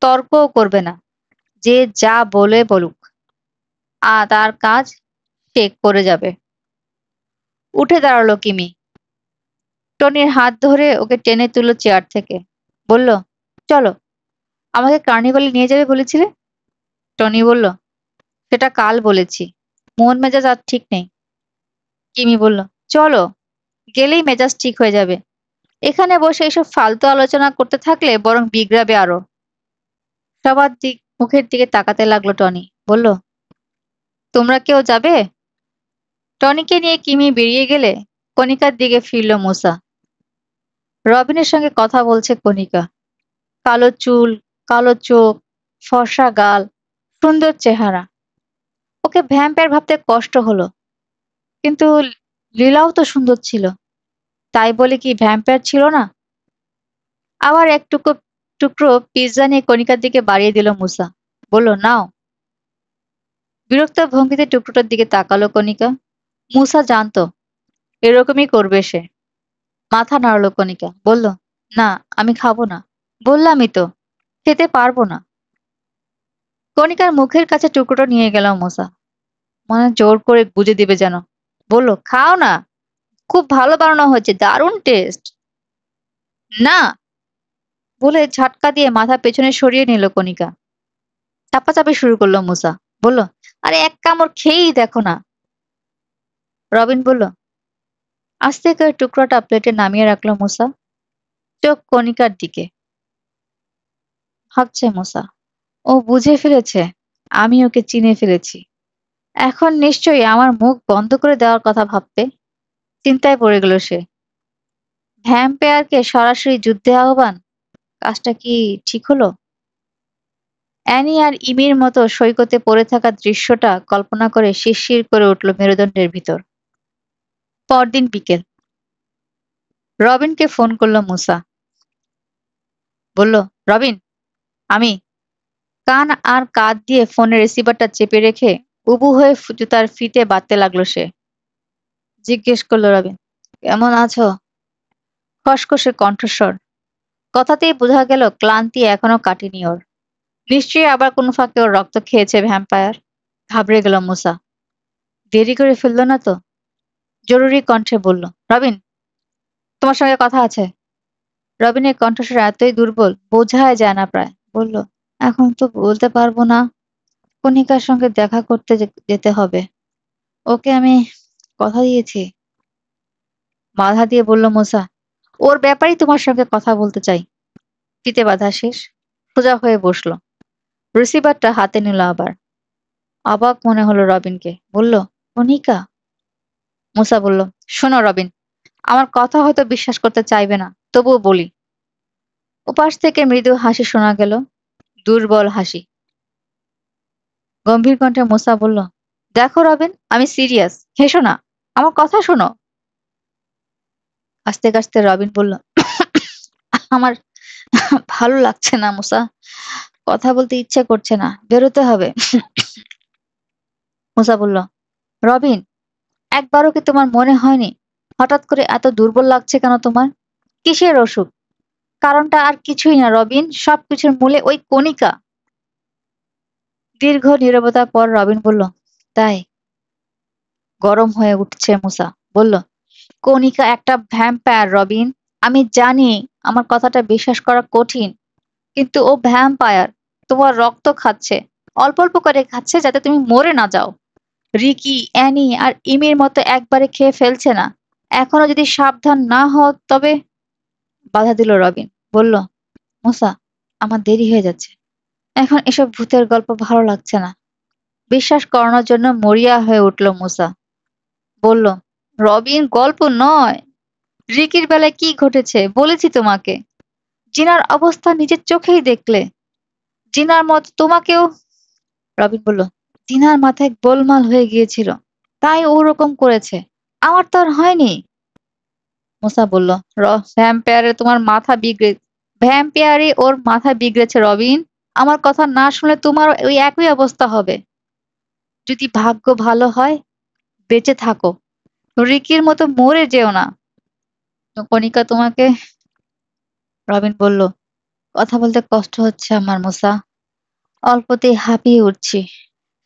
তর্কও করবে না। যে যা বলে বলুক, তার কাজ সে করে যাবে। উঠে দাঁড়ালো কিমি। টনির হাত ধরে ওকে টেনে তুললো চেয়ার থেকে। বলল, চলো, আমাকে কার্নিভালে নিয়ে যাবে বলেছিলে। টনি বলল, সেটা কাল বলেছি, মন মেজাজ আর ঠিক নেই। কিমি বলল, চলো, গেলেই মেজাজ ঠিক হয়ে যাবে। এখানে বসে এসব ফালতু আলোচনা করতে থাকলে বরং বিগড়াবে আরো। সবার মুখের দিকে তাকাতে লাগলো টনি। বলল, তোমরা কেউ যাবে? টনিকে নিয়ে কিমি বেরিয়ে গেলে কণিকার দিকে ফিরল মুসা। রবিনের সঙ্গে কথা বলছে কণিকা। কালো চুল, কালো চোখ, ফর্সা গাল, সুন্দর চেহারা। ওকে ভ্যাম্পায়ার ভাবতে কষ্ট হলো, কিন্তু লীলাও তো সুন্দর ছিল। তাই বলে কি ভ্যাম্পায়ার ছিল না? আবার এক টুকরো পিৎজা নিয়ে কণিকার দিকে বাড়িয়ে দিল মুসা। বলল, নাও। বিরক্ত ভঙ্গিতে টুকরোটার দিকে তাকালো কণিকা। মুসা জানতো এরকমই করবে সে। মাথা নাড়ল কণিকা। বলল, না, আমি খাবো না। বললামই তো, খেতে পারবো না। কণিকার মুখের কাছে টুকরোটা নিয়ে গেল মুসা, মনে জোর করে গুজে দিবে যেন। বলল, খাও না, খুব ভালো বানানো হয়েছে, দারুণ টেস্ট। না, বলে ঝাটকা দিয়ে মাথা পেছনে সরিয়ে নিল কণিকা। চাপাচাপি শুরু করলো মুসা। বলল, আরে এক কামড় খেয়েই দেখো না। রবিন বলল, আস্তে করে টুকরোটা প্লেটে নামিয়ে রাখলো মুসা। চোখ কণিকার দিকে। ভাবছে মুসা, ও বুঝে ফেলেছে আমি ওকে চিনে ফেলেছি। এখন নিশ্চয়ই আমার মুখ বন্ধ করে দেওয়ার কথা ভাববে। চিন্তায় পড়ে গেল সে। ভ্যাম্পায়ারকে সরাসরি যুদ্ধে আহ্বান, কাজটা কি ঠিক হলো? অ্যানি আর ইমির মতো সৈকতে পড়ে থাকা দৃশ্যটা কল্পনা করে শিরশির করে উঠল মেরুদণ্ডের ভিতর। পরদিন বিকেল। রবিনকে ফোন করলো মুসা। বলল, রবিন, আমি। কান আর কাঁধ দিয়ে ফোনের রিসিভারটা চেপে রেখে উবু হয়ে জুতার ফিতে বাঁধতে লাগলো সে। জিজ্ঞেস করলো রবিন, কেমন আছো? খসখসে কণ্ঠস্বর। কথাতেই বোঝা গেল ক্লান্তি এখনো কাটেনি ওর। নিশ্চয়ই আবার কোন ফাঁকে ওর রক্ত খেয়েছে ভ্যাম্পায়ার। ঘাবড়ে গেল মুসা। দেরি করে ফেললো না তো? জরুরি কণ্ঠে বলল, রবিন, তোমার সঙ্গে কথা আছে। রবিনের কণ্ঠস্বর এতই দুর্বল বোঝাই যায় না প্রায়। বলল, এখন তো বলতে পারবো না। কণিকার সঙ্গে দেখা করতে যেতে হবে। ওকে আমি কথা দিয়েছি। বাধা দিয়ে বলল মুসা, ওর ব্যাপারেই তোমার সঙ্গে কথা বলতে চাই। ফিতে বাধা শেষ। সোজা হয়ে বসলো। রিসিভারটা হাতে নিল আবার। অবাক মনে হলো রবিনকে। বলল, কণিকা। মুসা বলল, শোনো রবিন, আমার কথা হয়তো বিশ্বাস করতে চাইবে না, তবুও বলি। ওপাশ থেকে মৃদু হাসি শোনা গেল, দুর্বল হাসি। গম্ভীর কণ্ঠে মুসা বলল, দেখো রবিন, আমি সিরিয়াস, হেসো না, আমার কথা শোনো। আস্তে আস্তে রবিন বলল, আমার ভালো লাগছে না মুসা, কথা বলতে ইচ্ছে করছে না, বেরোতে হবে। মুসা বলল, রবিন, একবারও কি তোমার মনে হয়নি হঠাৎ করে এত দুর্বল লাগছে কেন তোমার? কিসের অসুখ? কারণটা আর কিছুই না রবিন, সবকিছুর মূলে ওই কণিকা। দীর্ঘ নীরবতার পর রবিন বলল, তাই? গরম হয়ে উঠছে মুসা। বলল, কণিকা একটা ভ্যাম্পায়ার রবিন। আমি জানি আমার কথাটা বিশ্বাস করা কঠিন, কিন্তু ও ভ্যাম্পায়ার। তোমার রক্ত খাচ্ছে, অল্প অল্প করে খাচ্ছে, যাতে তুমি মরে না যাও। রিকি, অ্যানি আর ইমির মতো একবারে খেয়ে ফেলছে না। এখনো যদি সাবধান না হও তবে। বাধা দিল রবিন। বলল, মুসা, আমার দেরি হয়ে যাচ্ছে। এখন এসব ভূতের গল্প ভালো লাগছে না। বিশ্বাস করানোর জন্য মরিয়া হয়ে উঠল মুসা। বলল, রবিন, গল্প নয়। রিকির বেলায় কি ঘটেছে বলেছি তোমাকে। জিনার অবস্থা নিজের চোখেই দেখলে। জিনার মত তোমাকেও। রবিন বলল, জিনার মাথায় গোলমাল হয়ে গিয়েছিল, তাই ওরকম করেছে। আমার তো আর হয়নি। মুসা বলল, ভ্যাম্পায়ারে তোমার মাথা বিগড়ে ভ্যাম্পায়ারই ওর মাথা বিগড়েছে রবিন। আমার কথা না শুনলে তোমার ওই একই অবস্থা হবে। যদি ভাগ্য ভালো হয় বেঁচে থাকো, রিকির মতো মরে যেও না। তো কণিকা তোমাকে। রবিন বলল, কথা বলতে কষ্ট হচ্ছে আমার মুসা, অল্পতেই হাঁপিয়ে উঠছি।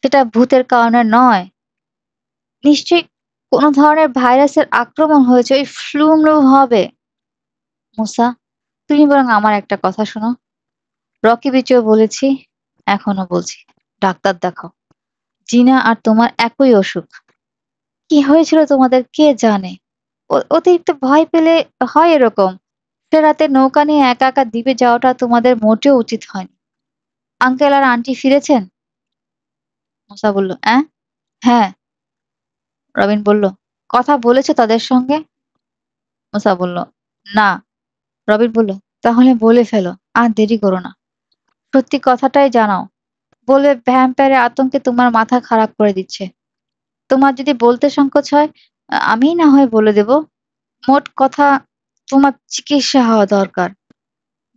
সেটা ভূতের কারণে নয়, নিশ্চয়ই কোনো ধরনের ভাইরাসের আক্রমণ হয়েছে, ওই ফ্লু হবে। মুসা, তুমি বরং আমার একটা কথা শোনো। রকি বিচও বলেছি, এখনো বলছি, ডাক্তার দেখাও। জিনা আর তোমার একই অসুখ। কি হয়েছিল তোমাদের কে জানে। অতিরিক্ত ভয় পেলে হয় এরকম। সে রাতে নৌকা নিয়ে একা একা দ্বীপে যাওয়াটা তোমাদের মোটেও উচিত হয়নি। আঙ্কেল আর আন্টি ফিরেছেন? মুসা বলল, হ্যাঁ। রবিন বলল, কথা বলেছো তাদের সঙ্গে? মুসা বলল, না। রবিন বলল, তাহলে বলে ফেলো, আর দেরি করো না। সত্যি কথাটাই জানাও। বলবে ভ্যাম্পায়ারের আতঙ্কে তোমার মাথা খারাপ করে দিচ্ছে। তোমার যদি বলতে সংকোচ হয়, আমিই না হয় বলে দেব। মোট কথা, তোমার চিকিৎসা হওয়া দরকার।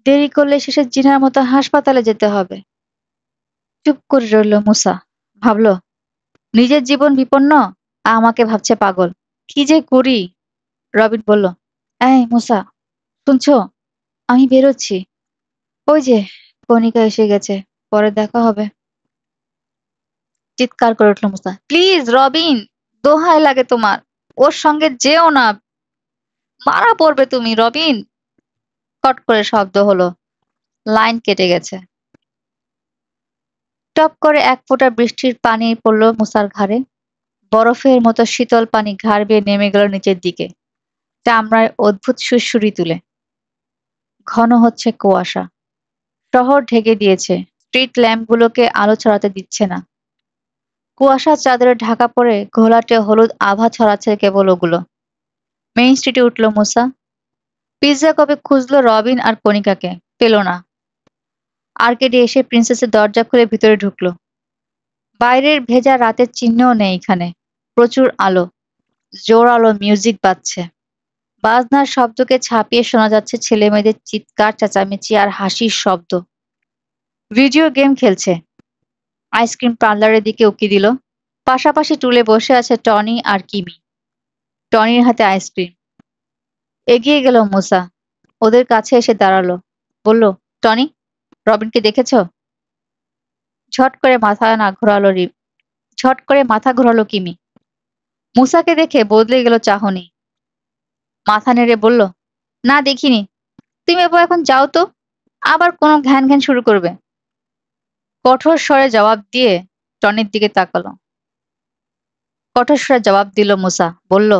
দেরি করলে শেষে জিনার মতো হাসপাতালে যেতে হবে। চুপ করে রইল মুসা। ভাবলো, নিজের জীবন বিপন্ন, আর আমাকে ভাবছে পাগল। কি যে করি। রবিন বলল, এই মুসা, শুনছো? আমি বেরোচ্ছি। ওই যে কণিকা এসে গেছে, পরে দেখা হবে। চিৎকার করে উঠল মুসা, প্লিজ রবিন, দোহাই লাগে তোমার, ওর সঙ্গে যেও না। মারা পড়বে তুমি রবিন। কট করে শব্দ হলো, লাইন কেটে গেছে। টপ করে এক ফোঁটা বৃষ্টির পানি পড়ল মুসার ঘাড়ে। বরফের মতো শীতল পানি ঘাড় বেয়ে নেমে গেল নিচের দিকে, চামড়ায় অদ্ভুত সুড়সুড়ি তুলে। ঘন হচ্ছে কুয়াশা, শহর ঢেকে দিয়েছে, স্ট্রিট ল্যাম্পগুলোকে আলো ছড়াতে দিচ্ছে না। কুয়াশার চাদরে ঢাকা পড়ে ঘোলাটে হলুদ আভা ছড়াচ্ছে কেবল ওগুলো। মেইন স্ট্রিটে উঠল মুসা। পিৎজা কবে খুঁজলো রবিন আর কণিকাকে, পেল না। আর্কেডে এসে প্রিন্সেসের দরজা খুলে ভিতরে ঢুকলো। বাইরের ভেজা রাতের চিহ্নও নেই এখানে। প্রচুর আলো, জোরালো মিউজিক বাজছে। বাজনার শব্দকে ছাপিয়ে শোনা যাচ্ছে ছেলে মেয়েদের চিৎকার, চেঁচামেচি আর হাসির শব্দ। ভিডিও গেম খেলছে। আইসক্রিম পার্লারের দিকে উকি দিল। পাশাপাশি টুলে বসে আছে টনি আর কিমি। টনির হাতে আইসক্রিম। এগিয়ে গেল মুসা, ওদের কাছে এসে দাঁড়ালো। বলল, টনি, রবিনকে দেখেছো? ঝট করে মাথা না ঘোরালো রিপ ঝট করে মাথা ঘোরালো কিমি। মুসাকে দেখে বদলে গেল চাহনি। মাথা নেড়ে বলল, না দেখিনি। তুমি এবার এখন যাও তো, আবার কোনো ঘ্যান ঘ্যান শুরু করবে। কঠোর স্বরে জবাব দিয়ে টনির দিকে তাকালো। কঠোর স্বরে জবাব দিল মুসা, বলল,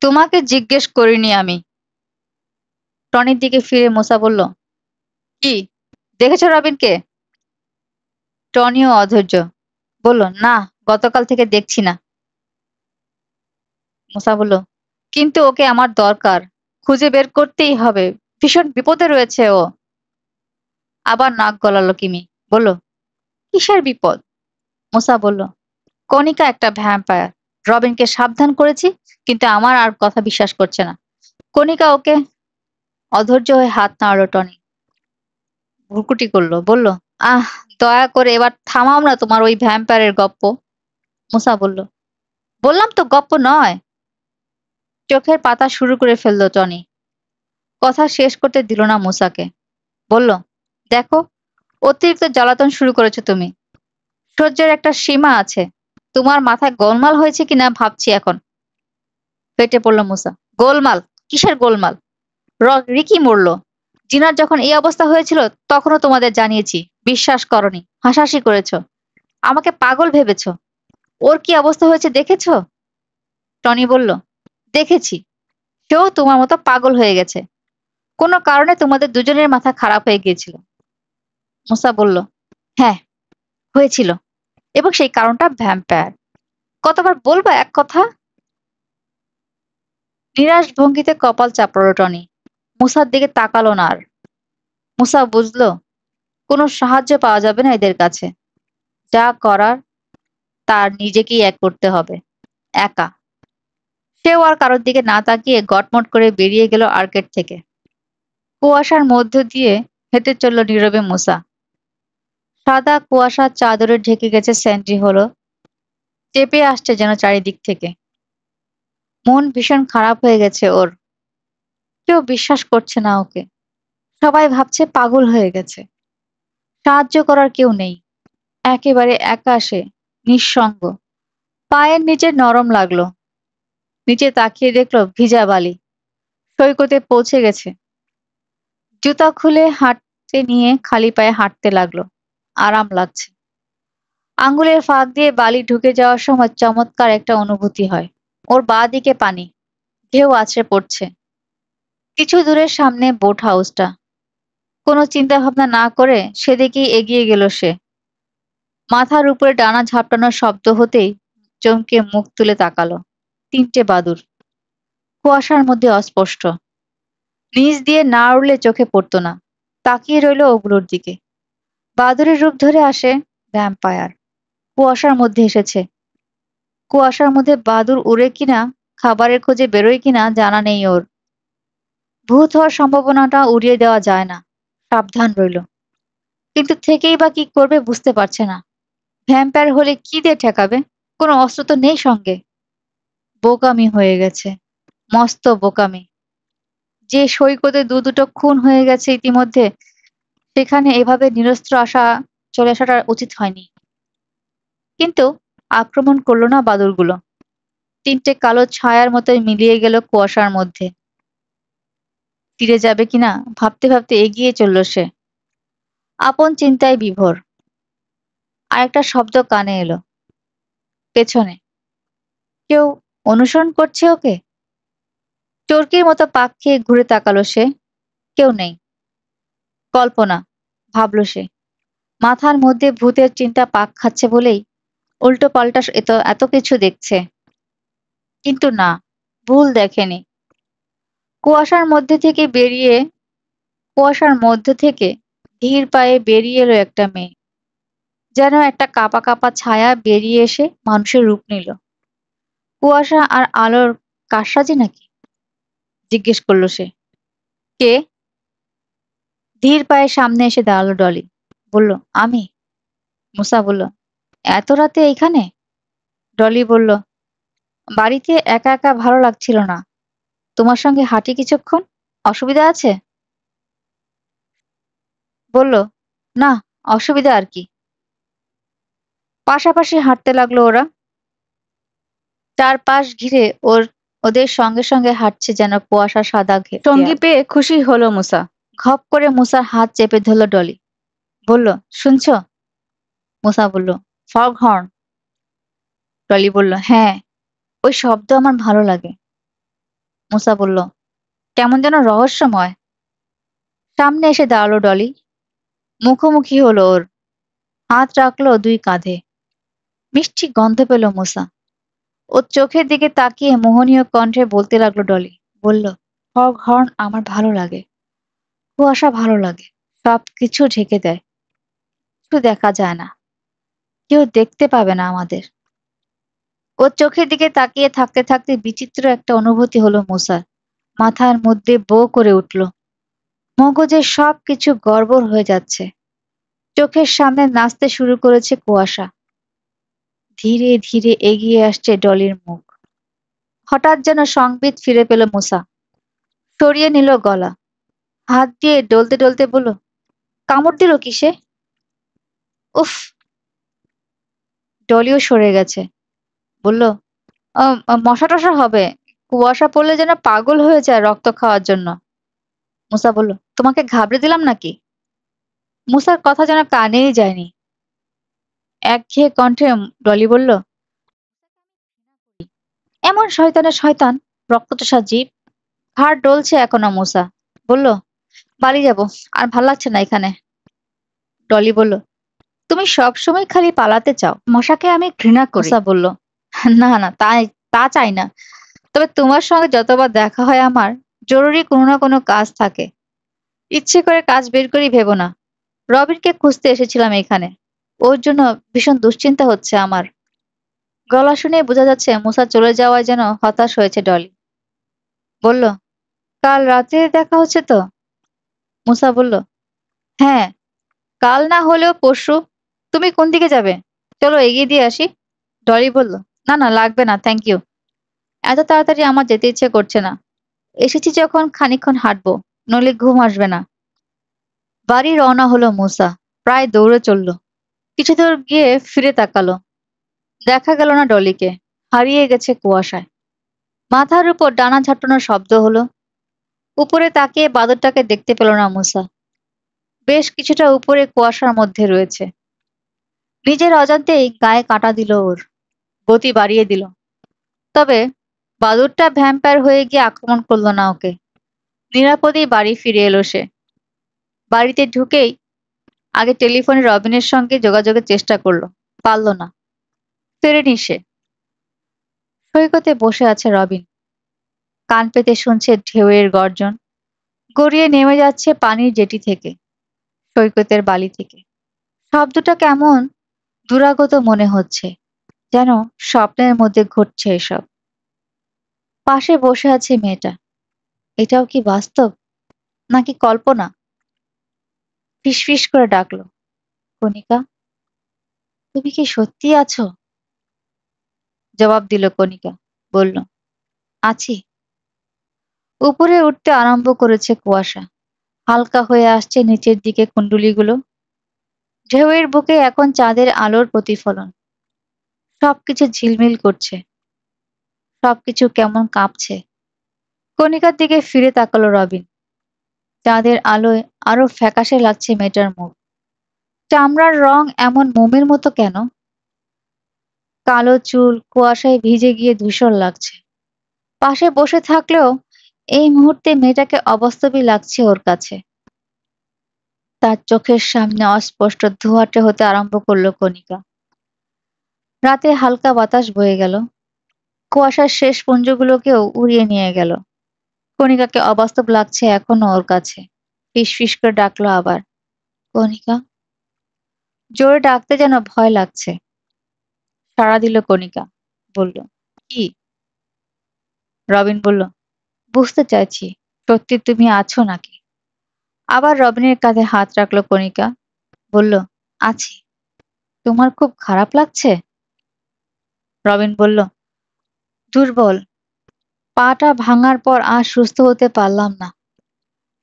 তোমাকে জিজ্ঞেস করিনি আমি। টনির দিকে ফিরে মুসা বলল, কি দেখেছো রবিনকে? টনিও অধৈর্য, বলল, না, গতকাল থেকে দেখছি না। মুসা বলল, কিন্তু ওকে আমার দরকার, খুঁজে বের করতেই হবে। ভীষণ বিপদে রয়েছে ও। আবার নাক গলালো কিমি, বলল, কিসের বিপদ? মুসা বলল, কণিকা একটা ভ্যাম্পায়ার। রবিনকে সাবধান করেছি, কিন্তু আমার আর কথা বিশ্বাস করছে না। কণিকা ওকে। অধৈর্য হয়ে হাত নাড়ল টনি, ভ্রুকুটি করলো, বলল, আহ, দয়া করে এবার থামাও না তোমার ওই ভ্যাম্পায়ারের গপ্প। মুসা বলল, বললাম তো গপ্প নয়। চোখের পাতা শুরু করে ফেললো টনি। কথা শেষ করতে দিল না মুসাকে। বলল, দেখো, অতিরিক্ত জ্বালাতন শুরু করেছো তুমি। সহ্যের একটা সীমা আছে। তোমার মাথায় গোলমাল হয়েছে কিনা ভাবছি এখন। পেটে পড়ল মুসা, গোলমাল? কিসের গোলমাল? রিকি মরলো। জিনার যখন এই অবস্থা হয়েছিল তখনও তোমাদের জানিয়েছি, বিশ্বাস করনি, হাসাহাসি করেছো, আমাকে পাগল ভেবেছো। ওর কি অবস্থা হয়েছে দেখেছো? টনি বলল, দেখেছি। সেও তোমার মতো পাগল হয়ে গেছে। কোনো কারণে তোমাদের দুজনের মাথা খারাপ হয়ে গিয়েছিল। মুসা বলল, হ্যাঁ, হয়েছিল, এবং সেই কারণটা ভ্যাম্পায়ার। কতবার বলবো এক কথা? নিরাশ ভঙ্গিতে কপাল চাপড়ল টনি। মুসার দিকে তাকালো না আর। মুসা বুঝলো, কোনো সাহায্য পাওয়া যাবে না এদের কাছে। যা করার তার নিজেকেই এক করতে হবে, একা। সেও আর কারোর দিকে না তাকিয়ে গটমট করে বেরিয়ে গেল আর্কেড থেকে। কুয়াশার মধ্য দিয়ে হেঁটে চলল নীরবে মুসা। সাদা কুয়াশার চাদরে ঢেকে গেছে স্যান্ডি হলো, চেপে আসছে যেন চারিদিক থেকে। মন ভীষণ খারাপ হয়ে গেছে ওর। কেউ বিশ্বাস করছে না ওকে। সবাই ভাবছে পাগল হয়ে গেছে। সাহায্য করার কেউ নেই। একেবারে একা সে, নিঃসঙ্গ। পায়ের নিচে নরম লাগলো। নিচে তাকিয়ে দেখলো ভিজা বালি। সৈকতে পৌঁছে গেছে। জুতা খুলে হাঁটতে নিয়ে খালি পায়ে হাঁটতে লাগলো। আরাম লাগছে। আঙ্গুলের ফাঁক দিয়ে বালি ঢুকে যাওয়ার সময় চমৎকার একটা অনুভূতি হয়। ওর বাঁ দিকে পানি, ঢেউ আছড়ে পড়ছে। কিছু দূরের সামনে বোট হাউসটা। কোনো চিন্তা ভাবনা না করে সেদিকেই এগিয়ে গেল সে। মাথার উপরে ডানা ঝাপটানোর শব্দ হতেই চমকে মুখ তুলে তাকালো। 3টে বাদুড়, কুয়াশার মধ্যে অস্পষ্ট। নিচ দিয়ে না উড়লে চোখে পড়তো না। তাকিয়ে রইল ওগুলোর দিকে। বাদুড়ের রূপ ধরে আসে ভ্যাম্পায়ার। কুয়াশার মধ্যে এসেছে। কুয়াশার মধ্যে বাদুড় উড়ে কিনা, খাবারের খোঁজে বেরোয় কিনা জানা নেই ওর। ভূত হওয়ার সম্ভাবনাটা উড়িয়ে দেওয়া যায় না। সাবধান রইল। কিন্তু থেকেই বা কি করবে বুঝতে পারছে না। ভ্যাম্পায়ার হলে কি দিয়ে ঠেকাবে? কোনো অস্ত্র তো নেই সঙ্গে। বোকামি হয়ে গেছে, মস্ত বোকামি। যে সৈকতে দুটো খুন হয়ে গেছে ইতিমধ্যে, সেখানে এভাবে নিরস্ত্র চলে আসাটা উচিত হয়নি। কিন্তু আক্রমণ করলো না বাদুড়গুলো। 3টে কালো ছায়ার মতোই মিলিয়ে গেল কুয়াশার মধ্যে। তীরে যাবে কিনা ভাবতে ভাবতে এগিয়ে চলল সে। আপন চিন্তায় বিভোর। আরেকটা শব্দ কানে এলো। পেছনে কেউ অনুসরণ করছে ওকে। চরকির মতো পাক খেয়ে ঘুরে তাকালো সে। কেউ নেই। কল্পনা, ভাবল সে। মাথার মধ্যে ভূতের চিন্তা পাক খাচ্ছে বলেই উল্টো পাল্টা এত কিছু দেখছে। কিন্তু না, ভুল দেখেনি। কুয়াশার মধ্যে থেকে ধীর পায়ে বেরিয়ে এলো একটা মেয়ে। যেন একটা কাপা কাপা ছায়া বেরিয়ে এসে মানুষের রূপ নিল। কুয়াশা আর আলোর কারসাজি নাকি? জিজ্ঞেস করলো সে। কে? ধীর পায়ে সামনে এসে দাঁড়ালো ডলি। বলল, আমি। মুসা বলল, এত রাতে এইখানে? ডলি বলল, বাড়িতে একা একা ভালো লাগছিল না। তোমার সঙ্গে হাঁটি কিছুক্ষণ, অসুবিধা আছে? বলল, না, অসুবিধা আর কি। পাশাপাশি হাঁটতে লাগলো ওরা। চারপাশ ঘিরে ওদের সঙ্গে সঙ্গে হাঁটছে যেন কুয়াশা সাদা সঙ্গী পেয়ে খুশি হলো মুসা। ঘপ করে মুসার হাত চেপে ধরল ডলি। বলল, শুনছো? মুসা বলল, ফগ হর্ন। ডলি বলল, হ্যাঁ, ওই শব্দ আমার ভালো লাগে। মুসা বলল, কেমন যেন রহস্যময়। সামনে এসে দাঁড়ালো ডলি। মুখোমুখি হলো ওর। হাত রাখলো 2 কাঁধে। মিষ্টি গন্ধ পেল মুসা। ওর চোখের দিকে তাকিয়ে মোহনীয় কণ্ঠে বলতে লাগলো ডলি। বলল, ফগ হর্ন আমার ভালো লাগে। কুয়াশা ভালো লাগে। সবকিছু ঢেকে দেয়। কিছু দেখা যায় না। কেউ দেখতে পাবে না আমাদের। ওর চোখের দিকে তাকিয়ে থাকতে থাকতে বিচিত্র একটা অনুভূতি হলো মুসার। মাথার মধ্যে বো করে উঠল। মগজের সবকিছু গড়বড় হয়ে যাচ্ছে। চোখের সামনে নাচতে শুরু করেছে কুয়াশা। ধীরে ধীরে এগিয়ে আসছে ডলির মুখ। হঠাৎ যেন সংবিত ফিরে পেল মুসা। সরিয়ে নিল গলা। হাত দিয়ে ডলতে ডলতে বলল, কামড় দিল কিসে? উফ। ডলিও সরে গেছে। বলল, মশা টশা হবে। কুয়াশা পড়লে যেন পাগল হয়ে যায় রক্ত খাওয়ার জন্য। মুসা বলল, তোমাকে ঘাবড়ে দিলাম নাকি? মুসার কথা যেন কানেই যায়নি। একঘেয়ে কণ্ঠে ডলি বলল, এমন শয়তানের শয়তান, রক্তচোষা জীব। ঘাড় ডলছে এখনো মুসা। বলল, বাড়ি যাব, আর ভাল লাগছে না এখানে। ডলি বলল, তুমি সব সময় খালি পালাতে চাও। মশাকে আমি ঘৃণা করি। মুসা বলল, না না, তা চাই না। তবে তোমার সঙ্গে যতবার দেখা হয় আমার জরুরি কোনো না কোনো কাজ থাকে। ইচ্ছে করে কাজ বের করি ভেবো না। রবিনকে খুঁজতে এসেছিলাম এখানে। ওর জন্য ভীষণ দুশ্চিন্তা হচ্ছে আমার। গলা শুনে বোঝা যাচ্ছে মুসা চলে যাওয়ায় যেন হতাশ হয়েছে ডলি। বলল, কাল রাতে দেখা হচ্ছে তো? মুসা বলল, হ্যাঁ, কাল না হলেও পরশু। তুমি কোন দিকে যাবে? চলো এগিয়ে দিয়ে আসি। ডলি বলল, না না, লাগবে না, থ্যাংক ইউ। এত তাড়াতাড়ি আমার যেতে ইচ্ছে করছে না। এসেছি যখন খানিকক্ষণ হাঁটবো, নইলে ঘুম আসবে না। বাড়ি রওনা হলো মুসা। প্রায় দৌড়ে চলল। কিছু দূর গিয়ে ফিরে তাকালো। দেখা গেল না ডলিকে। হারিয়ে গেছে কুয়াশায়। মাথার উপর ডানা ঝাপটানোর শব্দ হলো। উপরে তাকিয়ে বাদরটাকে দেখতে পেল না মুসা। বেশ কিছুটা উপরে কুয়াশার মধ্যে রয়েছে। নিজের অজান্তেই গায়ে কাঁটা দিল ওর। গতি বাড়িয়ে দিল। তবে বাদুড়টা ভ্যাম্পায়ার হয়ে গিয়ে আক্রমণ করলো না ওকে। নিরাপদেই বাড়ি ফিরে এলো সে। বাড়িতে ঢুকেই আগে টেলিফোনে রবিনের সঙ্গে যোগাযোগের চেষ্টা করলো। পারল না। ফেরেনি সে। সৈকতে বসে আছে রবিন। কান পেতে শুনছে ঢেউয়ের গর্জন। গড়িয়ে নেমে যাচ্ছে পানির জেটি থেকে, সৈকতের বালি থেকে। শব্দটা কেমন দুরাগত মনে হচ্ছে, যেন স্বপ্নের মধ্যে ঘটছে এসব। পাশে বসে আছে মেয়েটা। এটাও কি বাস্তব, নাকি কল্পনা? ফিসফিস করে ডাকলো, কণিকা, তুমি কি সত্যি আছো? জবাব দিল কণিকা। বলল, আছি। উপরে উঠতে আরম্ভ করেছে কুয়াশা। হালকা হয়ে আসছে নিচের দিকে কুণ্ডুলিগুলো। ঢেউয়ের বুকে এখন চাঁদের আলোর প্রতিফলন। সবকিছু ঝিলমিল করছে। সবকিছু কেমন কাঁপছে। কণিকার দিকে ফিরে তাকালো রবিন। চাঁদের আলোয় আরো ফ্যাকাশে লাগছে মেয়েটার মুখ। চামড়ার রং এমন মোমের মতো কেন? কালো চুল কুয়াশায় ভিজে গিয়ে ধূসর লাগছে। পাশে বসে থাকলেও এই মুহূর্তে মেয়েটাকে অবাস্তবই লাগছে ওর কাছে। তার চোখের সামনে অস্পষ্ট ধোঁয়াটে হতে আরম্ভ করলো কণিকা। রাতে হালকা বাতাস বয়ে গেল। কুয়াশার শেষ পুঞ্জগুলোকেও উড়িয়ে নিয়ে গেল। কণিকাকে অবাস্তব লাগছে এখনো ওর কাছে। ফিসফিস করে ডাকলো আবার, কণিকা। জোরে ডাকতে যেন ভয় লাগছে। সাড়া দিল কণিকা। বলল, কি? রবিন বলল, বুঝতে চাইছি, সত্যি তুমি আছো নাকি? আবার রবিনের কাঁধে হাত রাখলো কণিকা। বলল, আছি। তোমার খুব খারাপ লাগছে? রবিন বলল, দুর্বল। পাটা ভাঙার পর আর সুস্থ হতে পারলাম না।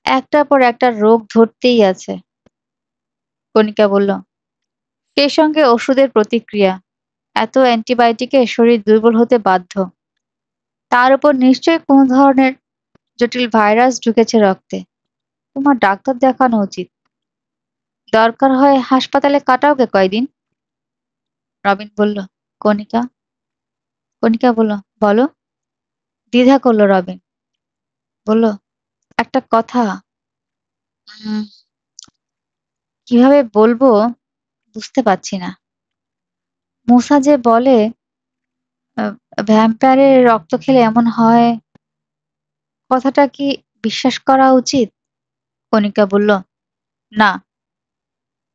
একটার পর একটা রোগ ধরতেই আছে। কণিকা বলল, সেই সঙ্গে ওষুধের প্রতিক্রিয়া। এত অ্যান্টিবায়োটিকে শরীর দুর্বল হতে বাধ্য। তার উপর নিশ্চয়ই কোনো ধরনের জটিল ভাইরাস ঢুকেছে রক্তে। তোমার ডাক্তার দেখানো উচিত। দরকার হয় হাসপাতালে কাটাও গে কয়দিন। রবিন বলল, কণিকা। কণিকা বলল, বলো। দ্বিধা করলো রবিন। বলল, একটা কথা। উম, কিভাবে বলবো বুঝতে পারছি না। মুসা যে বলে ভ্যাম্পায়ারের রক্ত খেলে এমন হয়, কথাটা কি বিশ্বাস করা উচিত? কণিকা বলল, না,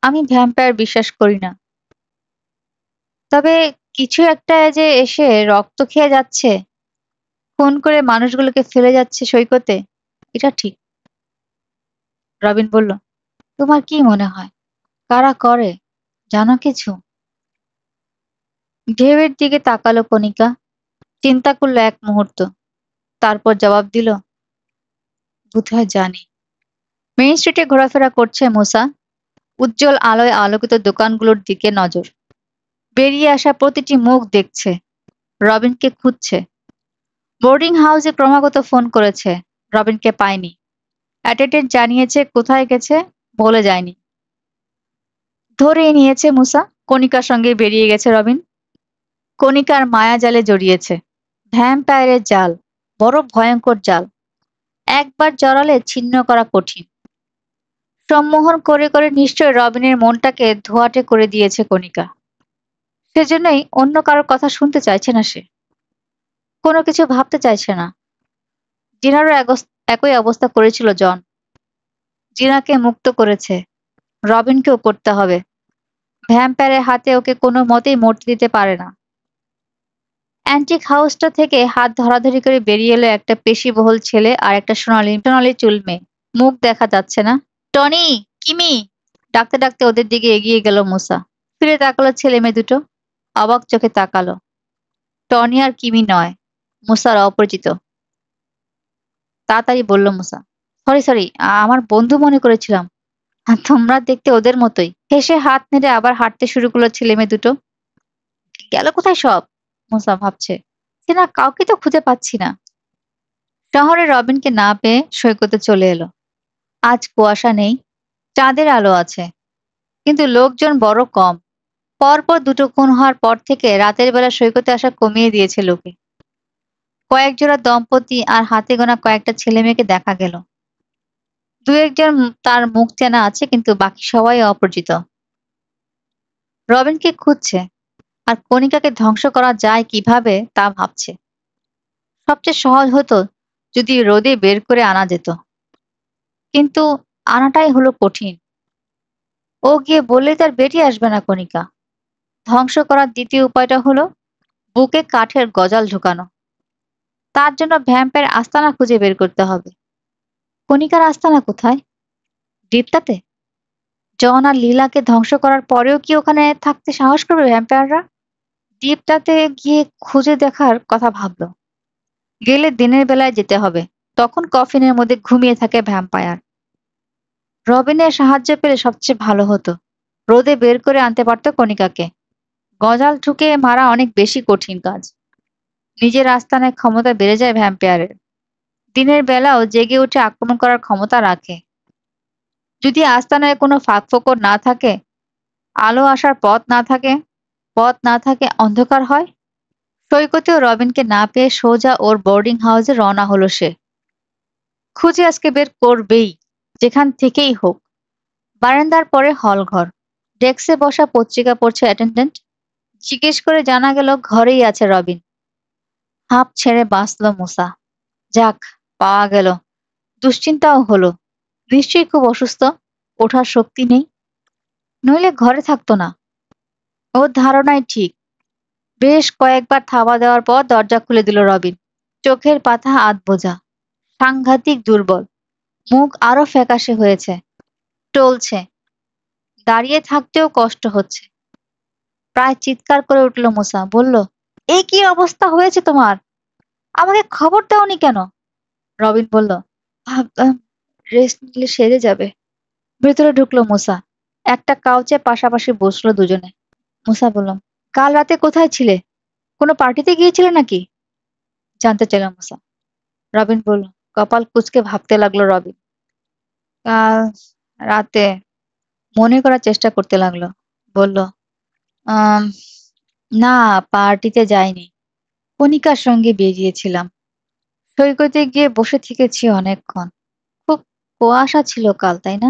আমি ভ্যাম্পায়ার বিশ্বাস করি না। তবে কিছু একটা যে এসে রক্ত খেয়ে যাচ্ছে, খুন করে মানুষগুলোকে ফেলে যাচ্ছে সৈকতে, এটা ঠিক। রবিন বলল, তোমার কি মনে হয় কারা করে? জানো কিছু? ঢেউয়ের দিকে তাকালো কণিকা। চিন্তা করলো এক মুহূর্ত। তারপর জবাব দিল, বোধহয় জানি। মেইন স্ট্রিটে ঘোরাফেরা করছে মুসা। উজ্জ্বল আলোয় আলোকিত দোকানগুলোর দিকে নজর। বেরিয়ে আসা প্রতিটি মুখ দেখছে। রবিনকে খুঁজছে। বোর্ডিং হাউসে ক্রমাগত ফোন করেছে। রবিনকে পায়নি। অ্যাটেন্ডেন্ট জানিয়েছে কোথায় গেছে, বলে যায়নি। ধরে নিয়েছে মুসা। কণিকার সঙ্গে বেরিয়ে গেছে রবিন। কণিকার মায়া জালে জড়িয়েছে। ভ্যাম্পায়ারের জাল। বড় ভয়ঙ্কর জাল। একবার জড়ালে ছিন্ন করা কঠিন। সম্মোহন করে করে নিশ্চয় রবিনের মনটাকে ধোঁয়াটে করে দিয়েছে কণিকা। সেজন্যই অন্য কারোর কথা শুনতে চাইছে না সে। কোনো কিছু ভাবতে চাইছে না। জিনারও একই অবস্থা করেছিল জন। জিনাকে মুক্ত করেছে। রবিনকেও করতে হবে। ভ্যাম্পায়ারের হাতে ওকে কোনো মতেই মরতে দিতে পারে না। অ্যান্টিক হাউসটা থেকে হাত ধরাধরি করে বেরিয়ে এলো একটা পেশিবহুল ছেলে আর একটা সোনালি সোনালি চুল মেয়ে। মুখ দেখা যাচ্ছে না। টনি, কিমি ডাকতে ডাকতে ওদের দিকে এগিয়ে গেল মুসা। ফিরে তাকালো ছেলে মেয়ে দুটো। অবাক চোখে তাকালো। টনি আর কিমি নয়, মুসার অপরিচিত। তাড়াতাড়ি বলল মুসা, সরি সরি, আমার বন্ধু মনে করেছিলাম। তোমরা দেখতে ওদের মতোই। হেসে হাত নেড়ে আবার হাঁটতে শুরু করলো ছেলে মেয়ে দুটো। গেল কোথায় সব? মুসা ভাবছে। চেনা কাউকে তো খুঁজে পাচ্ছি না। শহরে রবিনকে না পেয়ে সৈকতে চলে এলো। আজ কুয়াশা নেই, চাঁদের আলো আছে, কিন্তু লোকজন বড় কম। পরপর দুটো খুন হওয়ার পর থেকে রাতের বেলা সৈকতে আসা কমিয়ে দিয়েছে লোকে। কয়েক জোড়া দম্পতি আর হাতে গোনা কয়েকটা ছেলে মেয়েকে দেখা গেল। দু একজন তার মুখ চেনা আছে, কিন্তু বাকি সবাই অপরিচিত। রবিনকে খুঁজছে, আর কণিকাকে ধ্বংস করা যায় কিভাবে তা ভাবছে। সবচেয়ে সহজ হতো যদি রোদে বের করে আনা যেত, কিন্তু আনাটাই হলো কঠিন। ও গিয়ে বললেই তার বেরিয়ে আসবে না কণিকা। ধ্বংস করার দ্বিতীয় উপায়টা হলো বুকে কাঠের গজাল ঢুকানো। তার জন্য ভ্যাম্পায়ার আস্তানা খুঁজে বের করতে হবে। কণিকার আস্তানা কোথায়? দ্বীপটাতে? জন আর লীলাকে ধ্বংস করার পরেও কি ওখানে থাকতে সাহস করবে ভ্যাম্পায়াররা? দ্বীপটাতে গিয়ে খুঁজে দেখার কথা ভাবলো। গেলে দিনের বেলায় যেতে হবে, তখন কফিনের মধ্যে ঘুমিয়ে থাকে ভ্যাম্পায়ার। রবিনের সাহায্য পেলে সবচেয়ে ভালো হতো। রোদে বের করে আনতে পারতো কণিকাকে। গজাল ঠুকে মারা অনেক বেশি কঠিন কাজ। নিজের আস্তানায় ক্ষমতা বেড়ে যায় ভ্যাম্পায়ারের। দিনের বেলাও জেগে উঠে আক্রমণ করার ক্ষমতা রাখে। যদি আস্তানায় কোনো ফাঁকফোকর না থাকে, আলো আসার পথ না থাকে, অন্ধকার হয়। সৈকতেও রবিনকে না পেয়ে সোজা ওর বোর্ডিং হাউসে রওনা হলো সে। খুঁজে আজকে বের করবেই, যেখান থেকেই হোক। বারান্দার পরে হলঘর। ডেস্কে বসা পত্রিকা পড়ছে অ্যাটেন্ডেন্ট। জিজ্ঞেস করে জানা গেল ঘরেই আছে রবিন। হাঁপ ছেড়ে বাঁচল মুসা। যাক, পাওয়া গেল। দুশ্চিন্তাও হলো। নিশ্চয়ই খুব অসুস্থ, ওঠার শক্তি নেই, নইলে ঘরে থাকতো না। ওর ধারণাই ঠিক। বেশ কয়েকবার থাবা দেওয়ার পর দরজা খুলে দিল রবিন। চোখের পাতা আধবোজা, সাংঘাতিক দুর্বল। মুখ আরো ফ্যাকাশে হয়েছে, টলছে। দাঁড়িয়ে থাকতেও কষ্ট হচ্ছে। প্রায় চিৎকার করে উঠল মুসা, বলল, এই কি অবস্থা হয়েছে তোমার? আমাকে খবর দাওনি কেন? রবিন বলল, ভাবলাম রেস্ট নিলে সেরে যাবে। ভেতরে ঢুকলো মুসা। একটা কাউচে পাশাপাশি বসলো দুজনে। মুসা বলল, কাল রাতে কোথায় ছিলে? কোনো পার্টিতে গিয়েছিলে নাকি? জানতে চাইল মুসা। রবিন বলল। কপাল কুঁচকে ভাবতে লাগলো রবিন। কাল রাতে মনে করার চেষ্টা করতে লাগলো। বলল, আম, না, পার্টিতে যাইনি। কণিকার সঙ্গে বেরিয়েছিলাম। সৈকতে গিয়ে বসে থেকেছি অনেকক্ষণ। খুব কুয়াশা ছিল কাল, তাই না?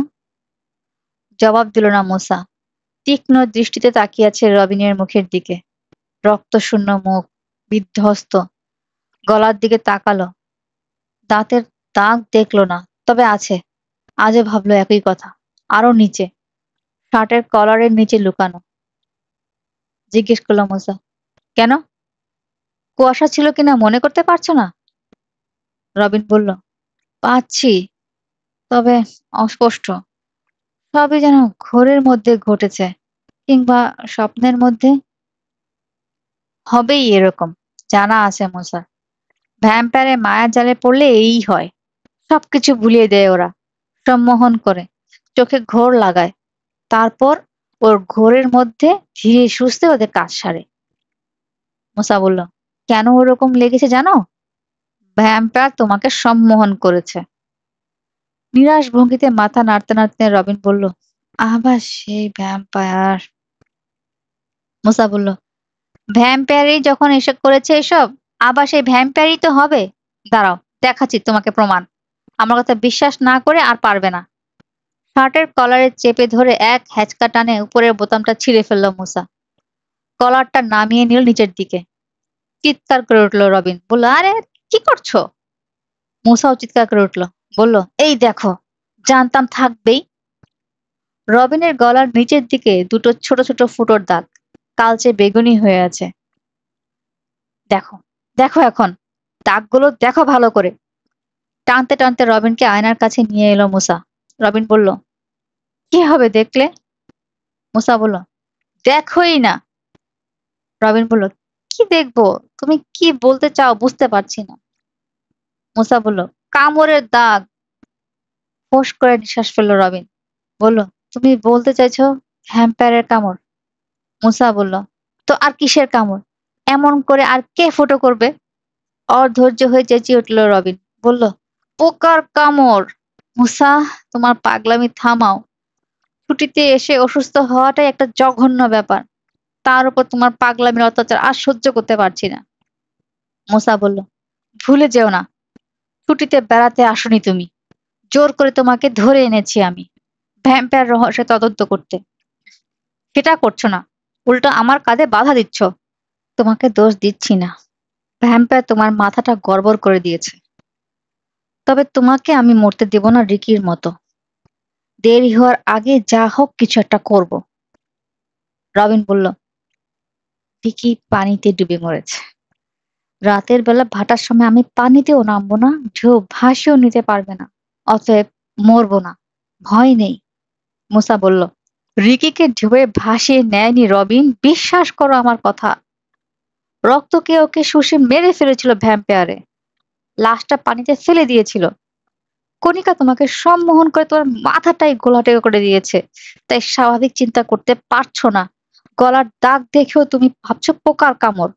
জবাব দিল না মুসা। তীক্ষ্ণ দৃষ্টিতে তাকিয়ে আছে রবিনের মুখের দিকে। রক্তশূন্য মুখ, বিধ্বস্ত। গলার দিকে তাকালো। দাঁতের দাগ দেখলো না, তবে আছে। আজও ভাবলো একই কথা। আরো নিচে, শার্টের কলারের নিচে লুকানো। জিজ্ঞেস করলো মুসা, কেন? কুয়াশা ছিল কিনা মনে করতে পারছো না? রবিন বলল, পাচ্ছি, তবে অস্পষ্ট। সবই যেন ঘোরের মধ্যে ঘটেছে, কিংবা স্বপ্নের মধ্যে। হবেই এরকম, জানা আছে মুসার। ভ্যাম্পায়ারের মায়ার জালে পড়লে এই হয়। সবকিছু ভুলিয়ে দেয় ওরা, সম্মোহন করে, চোখে ঘোর লাগায়। তারপর ওর ঘোরের মধ্যে ধীরে সুস্থে ওদের কাজ সারে। মুসা বলল, কেন ওরকম লেগেছে জানো? ভ্যাম্পায়ার তোমাকে সম্মোহন করেছে। নিরাশ ভঙ্গিতে মাথা নাড়তে নাড়তে রবিন বলল, আবার সেই ভ্যাম্পায়ার। মুসা বলল, ভ্যাম্পায়ারই যখন এসব করেছে এসব, আবার সেই ভ্যাম্পায়ারই তো হবে। দাঁড়াও, দেখাচ্ছি তোমাকে প্রমাণ। আমার কথা বিশ্বাস না করে আর পারবে না। শার্টের কলারে চেপে ধরে এক হ্যাচকা টানে উপরের বোতামটা ছিঁড়ে ফেলল মুসা। কলারটা নামিয়ে নিল নিচের দিকে। চিৎকার করে উঠল রবিন, বলল, আরে কি করছো? মুসাও চিৎকার করে উঠল, বলল, এই দেখো, জানতাম থাকবেই। রবিনের গলার নিচের দিকে দুটো ছোট ছোট ফুটোর দাগ, কালচে বেগুনি হয়ে আছে। দেখো, দেখো এখন, দাগগুলো দেখো ভালো করে। টানতে টানতে রবিনকে আয়নার কাছে নিয়ে এলো মুসা। রবিন বলল, কি হবে দেখলে? মুসা বলল, দেখোই না। রবিন বলল, কি দেখবো? তুমি কি বলতে চাও বুঝতে পারছি না। মুসা বলল, কামড়ের দাগ। ফোঁস করে নিঃশ্বাস ফেললো রবিন। বলল, তুমি বলতে চাইছো ভ্যাম্পায়ারের কামড়? মুসা বলল, তো আর কিসের কামড়? এমন করে আর কে ফুটো করবে? অধৈর্য হয়ে চেঁচিয়ে উঠল রবিন। বলল, পোকার কামড়। মুসা, তোমার পাগলামি থামাও। ছুটিতে এসে অসুস্থ হওয়াটাই একটা জঘন্য ব্যাপার। তার উপর তোমার পাগলামির অত্যাচার আর সহ্য করতে পারছি না। মুসা বলল, ভুলে যেও না, ছুটিতে বেড়াতে আসনি তুমি। জোর করে তোমাকে ধরে এনেছি আমি, ভ্যাম্পায়ার রহস্য তদন্ত করতে। সেটা করছো না, উল্টো আমার কাজে বাধা দিচ্ছ। তোমাকে দোষ দিচ্ছি না, ভ্যাম্পায়ার তোমার মাথাটা গড়বড় করে দিয়েছে। তবে তোমাকে আমি মরতে দেব না রিকির মতো। দেরি হওয়ার আগে যা হোক কিছু একটা করব। রবিন বলল, রিকি পানিতে ডুবে মরেছে। রাতের বেলা ভাটার সময় আমি পানিতেও নামবো না, ঢেউ ভাসিয়েও নিতে পারবে না। অতএব মরবো না, ভয় নেই। মুসা বলল, রিকিকে ঢেউয়ে ভাসিয়ে নেয়নি রবিন, বিশ্বাস করো আমার কথা। রক্তকে ওকে শুষে মেরে ফেলেছিল ভ্যাম্পায়ারে, লাশটা পানিতে ফেলে দিয়েছিল। কণিকা তোমাকে সম্মোহন করে তোমার মাথাটাই ঘোলাটে করে দিয়েছে, তাই স্বাভাবিক চিন্তা করতে পারছো না। গলার দাগ দেখেও তুমি ভাবছো পোকার কামড়।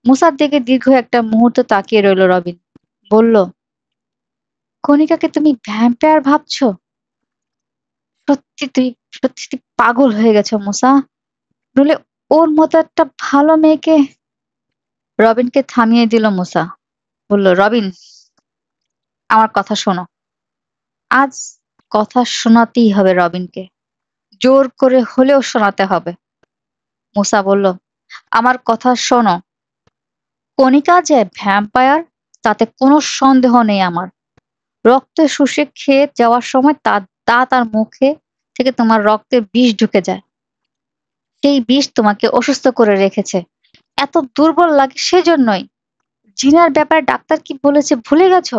মুসার দিকে দীর্ঘ একটা মুহূর্ত তাকিয়ে রইল রবিন। বলল, কণিকাকে তুমি ভ্যাম্পায়ার ভাবছো? সত্যি তুই সত্যি তুই পাগল হয়ে গেছো মুসা। নইলে ওর মতো একটা ভালো মেয়েকে। রবিনকে থামিয়ে দিল মুসা। বলল, রবিন, আমার কথা শোনো। আজ কথা শোনাতেই হবে রবিনকে, জোর করে হলেও শোনাতে হবে। মুসা বলল, আমার কথা শোনো। কণিকা যে ভ্যাম্পায়ার তাতে কোনো সন্দেহ নেই আমার। রক্তে শুষে খেয়ে যাওয়ার সময় তার দাঁত আর মুখে থেকে তোমার রক্তে বিষ ঢুকে যায়। সেই বিষ তোমাকে অসুস্থ করে রেখেছে। এত দুর্বল লাগে সেজন্যই। জিনার ব্যাপারে ডাক্তার কি বলেছে ভুলে গেছো?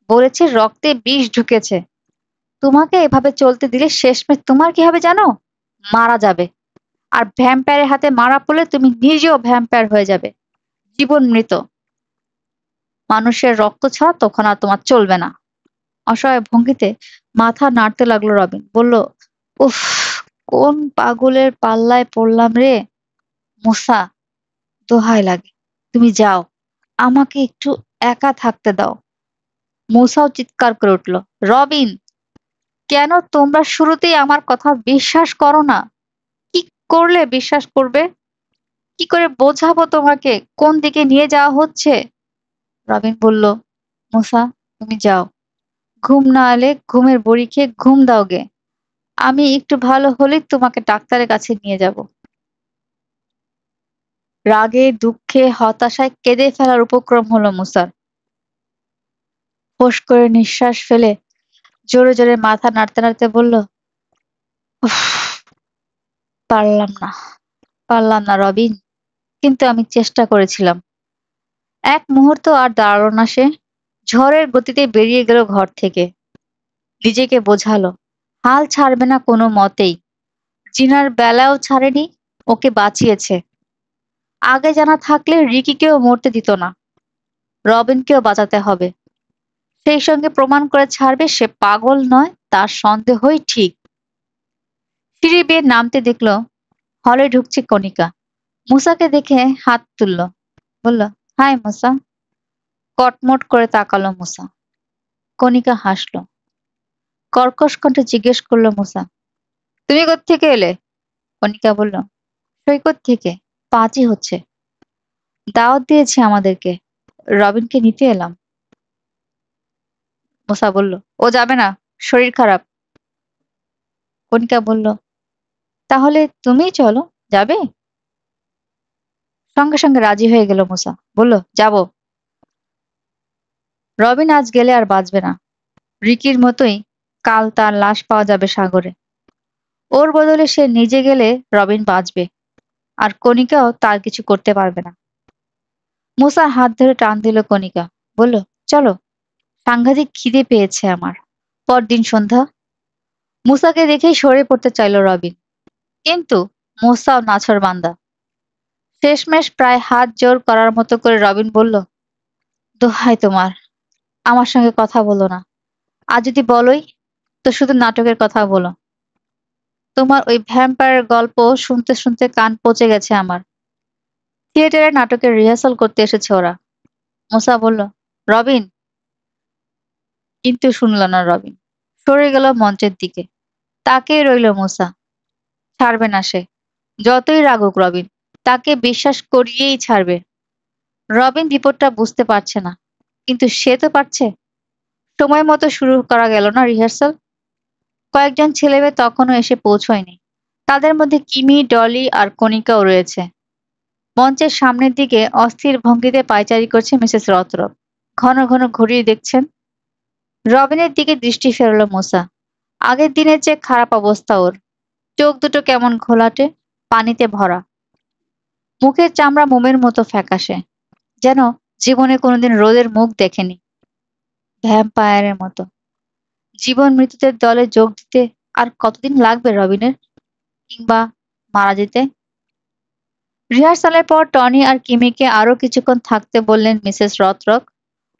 বলেছে রক্তে বিষ ঢুকেছে। তোমাকে এভাবে চলতে দিলে শেষমেশ তোমার কি হবে জানো? মারা যাবে। আর ভ্যাম্পায়ারের হাতে মারা পড়লে তুমি নিজেও ভ্যাম্পায়ার হয়ে যাবে, জীবন মৃত। মানুষের রক্ত ছাড়া তখন আর তোমার চলবে না। অসহায় ভঙ্গিতে মাথা নাড়তে লাগলো রবিন। বলল, উফ, কোন পাগলের পাল্লায় পড়লাম রে। মুসা, দোহাই লাগে, তুমি যাও, আমাকে একটু একা থাকতে দাও। মুসাও চিৎকার করে উঠল, রবিন, কেন তোমরা শুরুতেই আমার কথা বিশ্বাস করো না? কি করলে বিশ্বাস করবে? কি করে বোঝাবো তোমাকে কোন দিকে নিয়ে যাওয়া হচ্ছে? রবিন বলল, মুসা, তুমি যাও, ঘুম না এলে ঘুমের বড়ি খেয়ে ঘুম দাও গে। আমি একটু ভালো হলে তোমাকে ডাক্তারের কাছে নিয়ে যাব। রাগে দুঃখে হতাশায় কেঁদে ফেলার উপক্রম হলো মুসার। ফোঁস করে নিঃশ্বাস ফেলে জোরে জোরে মাথা নাড়তে নাড়তে বলল, উফ, পারলাম না, পারলাম না রবিন, কিন্তু আমি চেষ্টা করেছিলাম। এক মুহূর্ত আর দাঁড়ালো না সে। ঝড়ের গতিতে বেরিয়ে গেল ঘর থেকে। নিজেকে বোঝালো, হাল ছাড়বে না কোনো মতেই। জিনার বেলাও ছাড়েনি, ওকে বাঁচিয়েছে। আগে জানা থাকলে রিকিকেও মরতে দিত না। রবিনকেও বাঁচাতে হবে। সেই সঙ্গে প্রমাণ করে ছাড়বে সে পাগল নয়, তার সন্দেহই ঠিক। সিঁড়ি বেয়ে নামতে দেখলো হলে ঢুকছে কণিকা। মুসাকে দেখে হাত তুলল, বলল, হাই মুসা। কটমট করে তাকালো মুসা। কণিকা হাসলো। কর্কশ কণ্ঠে জিজ্ঞেস করলো মুসা, তুমি কোত্থেকে এলে? কণিকা বলল, সৈকত থেকে, পাঁচই হচ্ছে। দাওয়াত দিয়েছে আমাদেরকে, রবিনকে নিতে এলাম। মুসা বলল, ও যাবে না, শরীর খারাপ। কণিকা বলল, তাহলে তুমিই চলো, যাবে? সঙ্গে সঙ্গে রাজি হয়ে গেল মুসা। বলল, যাব। রবিন আজ গেলে আর বাঁচবে না। রিকির মতোই কাল তার লাশ পাওয়া যাবে সাগরে। ওর বদলে সে নিজে গেলে রবিন বাঁচবে। আর কণিকাও তার কিছু করতে পারবে না। মুসা হাত ধরে টান দিল কণিকা, বলল, চলো, সাংঘাতিক খিদে পেয়েছে আমার। পরদিন সন্ধ্যা। মুসাকে দেখেই সরে পড়তে চাইল রবিন, কিন্তু মুসাও নাছোড়বান্দা। শেষমেশ প্রায় হাত জোর করার মতো করে রবিন বলল, দোহাই তোমার, আমার সঙ্গে কথা বলো না। আর যদি বলোই তো শুধু নাটকের কথা বলো। তোমার ওই ভ্যাম্পায়ারের গল্প শুনতে শুনতে কান পচে গেছে আমার। থিয়েটারে নাটকের রিহার্সাল করতে এসেছে ওরা। মুসা বলল, রবিন। কিন্তু শুনল না রবিন। সরে গেল মঞ্চের দিকে। তাকেই রইল মুসা। ছাড়বে না সে, যতই রাগুক রবিন। তাকে বিশ্বাস করিয়েই ছাড়বে। রবিন বিপদটা বুঝতে পারছে না, কিন্তু সে তো পারছে। সময় মতো শুরু করা গেল না রিহার্সাল। কয়েকজন ছেলেমেয়ে তখনও এসে পৌঁছয়নি। তাদের মধ্যে কিমি, ডলি আর কণিকাও রয়েছে। মঞ্চের সামনের দিকে অস্থির ভঙ্গিতে পায়চারি করছে মিসেস রথরপ। ঘন ঘন ঘুরিয়ে দেখছেন। রবিনের দিকে দৃষ্টি ফেরালো মুসা। আগের দিনের চেয়ে খারাপ অবস্থা ওর। চোখ দুটো কেমন ঘোলাটে, পানিতে ভরা। মুখের চামড়া মোমের মতো ফ্যাকাশে, যেন জীবনে কোনোদিন রোদের মুখ দেখেনি। ভ্যাম্পায়ারের মতো। জীবন মৃত্যুদের দলে যোগ দিতে আর কতদিন লাগবে রবিনের? কিংবা মারা যেতে? রিহার্সালের পর টনি আর কিমিকে আরো কিছুক্ষণ থাকতে বললেন মিসেস রথরক,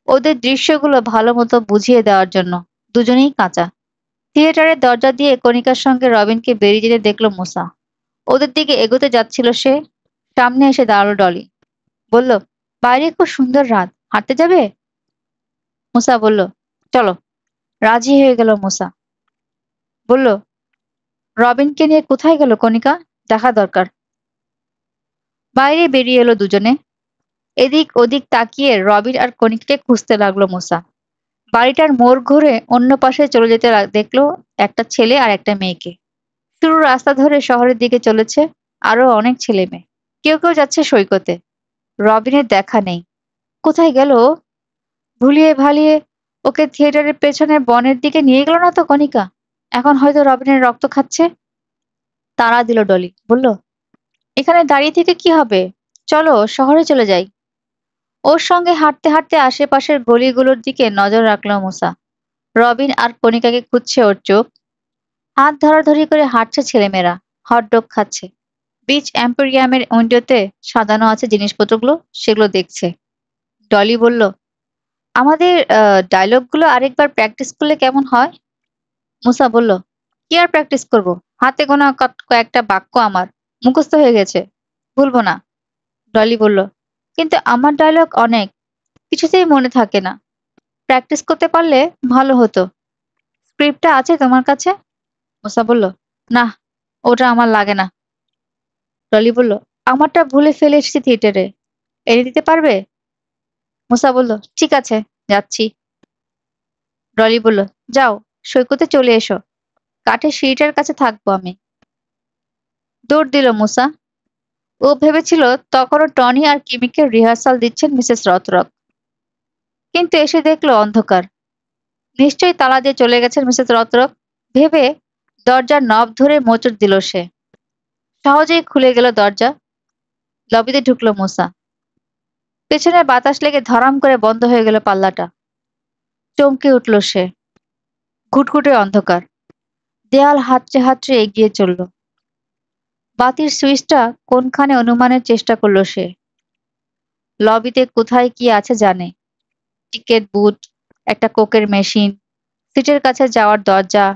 ওদের দৃশ্যগুলো ভালো মতো বুঝিয়ে দেওয়ার জন্য। দুজনেই কাঁচা। থিয়েটারের দরজা দিয়ে কণিকার সঙ্গে রবিনকে বেরিয়ে যেতে দেখলো মুসা। ওদের দিকে এগোতে যাচ্ছিল সে। সামনে এসে দাঁড়ালো ডলি। বলল, বাইরে খুব সুন্দর রাত, হাঁটতে যাবে? মুসা বলল, চলো। রাজি হয়ে গেল মুসা। বলল, রবিনকে নিয়ে কোথায় গেল কণিকা? দেখা দরকার। বাইরে বেরিয়ে এলো দুজনে। এদিক ওদিক তাকিয়ে রবিন আর কণিককে খুঁজতে লাগলো মুসা। বাড়িটার মোড় ঘুরে অন্য পাশে চলে যেতে দেখলো একটা ছেলে আর একটা মেয়েকে। শুরু রাস্তা ধরে শহরের দিকে চলেছে আরো অনেক ছেলে মেয়ে। কেউ কেউ যাচ্ছে সৈকতে। রবিনের দেখা নেই। কোথায় গেল ও? ভুলিয়ে ভালিয়ে ওকে থিয়েটারের পেছনের বনের দিকে নিয়ে গেল না তো কণিকা? এখন হয়তো রবিনের রক্ত খাচ্ছে। তাড়া দিল ডলি, বলল, এখানে দাঁড়িয়ে থেকে কি হবে? চলো শহরে চলে যাই। ওর সঙ্গে হাঁটতে হাঁটতে আশেপাশের গলিগুলোর দিকে নজর রাখলো মুসা। রবিন আর কণিকাকে খুঁজছে ওর চোখ। হাত ধরাধরি করে হাঁটছে ছেলেমেয়েরা। হটডগ খাচ্ছে। বিচ এম্পোরিয়ামের উইন্ডোতে সাজানো আছে জিনিসপত্রগুলো, সেগুলো দেখছে। ডলি বলল, আমাদের ডায়লগগুলো আরেকবার প্র্যাকটিস করলে কেমন হয়? মুসা বলল, কি আর প্র্যাকটিস করব? হাতে গোনা কয়েকটা বাক্য আমার মুখস্থ হয়ে গেছে, ভুলবো না। ডলি বলল, কিন্তু আমার ডায়লগ অনেক, কিছুতেই মনে থাকে না। প্র্যাকটিস করতে পারলে ভালো হতো। স্ক্রিপ্টটা আছে তোমার কাছে? মুসা বলল, না, ওটা আমার লাগে না। ডলি বলল, আমারটা ভুলে ফেলে এসেছি থিয়েটারে, এনে দিতে পারবে? মুসা বলল, ঠিক আছে, যাচ্ছি। ডলি বলল, যাও, সৈকতে চলে এসো। কাঠের সিঁড়িটার কাছে থাকবো আমি। দৌড় দিল মুসা। ও ভেবেছিল তখনও টনি আর কিমিকে রিহার্সাল দিচ্ছেন মিসেস রথরক। কিন্তু এসে দেখলো অন্ধকার। নিশ্চয়ই তালা দিয়ে চলে গেছেন মিসেস রথরক ভেবে দরজার নব ধরে মোচড় দিল সে। সহজেই খুলে গেল দরজা। লবিতে ঢুকলো মুসা। পেছনে বাতাস লেগে ধরাম করে বন্ধ হয়ে গেল পাল্লাটা। চমকে উঠল সে। ঘুটঘুটে অন্ধকার। দেয়াল হাতড়ে হাতড়ে এগিয়ে চলল। বাতির সুইচটা কোনখানে অনুমানের চেষ্টা করলো সে। লবিতে কোথায় কি আছে জানে। টিকেট বুথ, একটা কোকের মেশিন, সিটের কাছে যাওয়ার দরজা,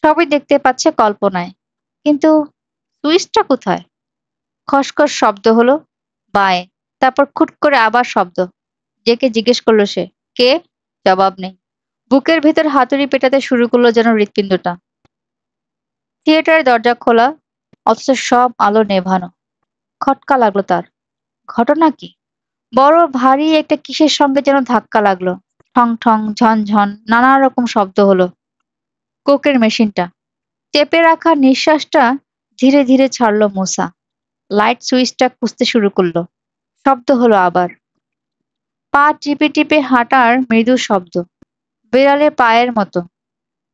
সবই দেখতে পাচ্ছে কল্পনায়। কিন্তু সুইচটা কোথায়? খসখস শব্দ হলো বাঁয়ে। তারপর খুট করে আবার শব্দ। ডেকে জিজ্ঞেস করলো সে, কে? জবাব নেই। বুকের ভেতর হাতুড়ি পেটাতে শুরু করলো যেন হৃৎপিণ্ডটা। থিয়েটারের দরজা খোলা, অথচ সব আলো নেভানো। খটকা লাগলো তার। ঘটনা কি? বড় ভারী একটা কিসের সঙ্গে যেন ধাক্কা লাগলো। ঠং ঠং, ঝনঝন, নানা রকম শব্দ হলো। কোকের মেশিনটা। চেপে রাখা নিঃশ্বাসটা ধীরে ধীরে ছাড়লো মুসা। লাইট সুইচটা খুঁজতে শুরু করলো। শব্দ হলো আবার। পা টিপে টিপে হাঁটার মৃদু শব্দ, বেড়ালের পায়ের মতো।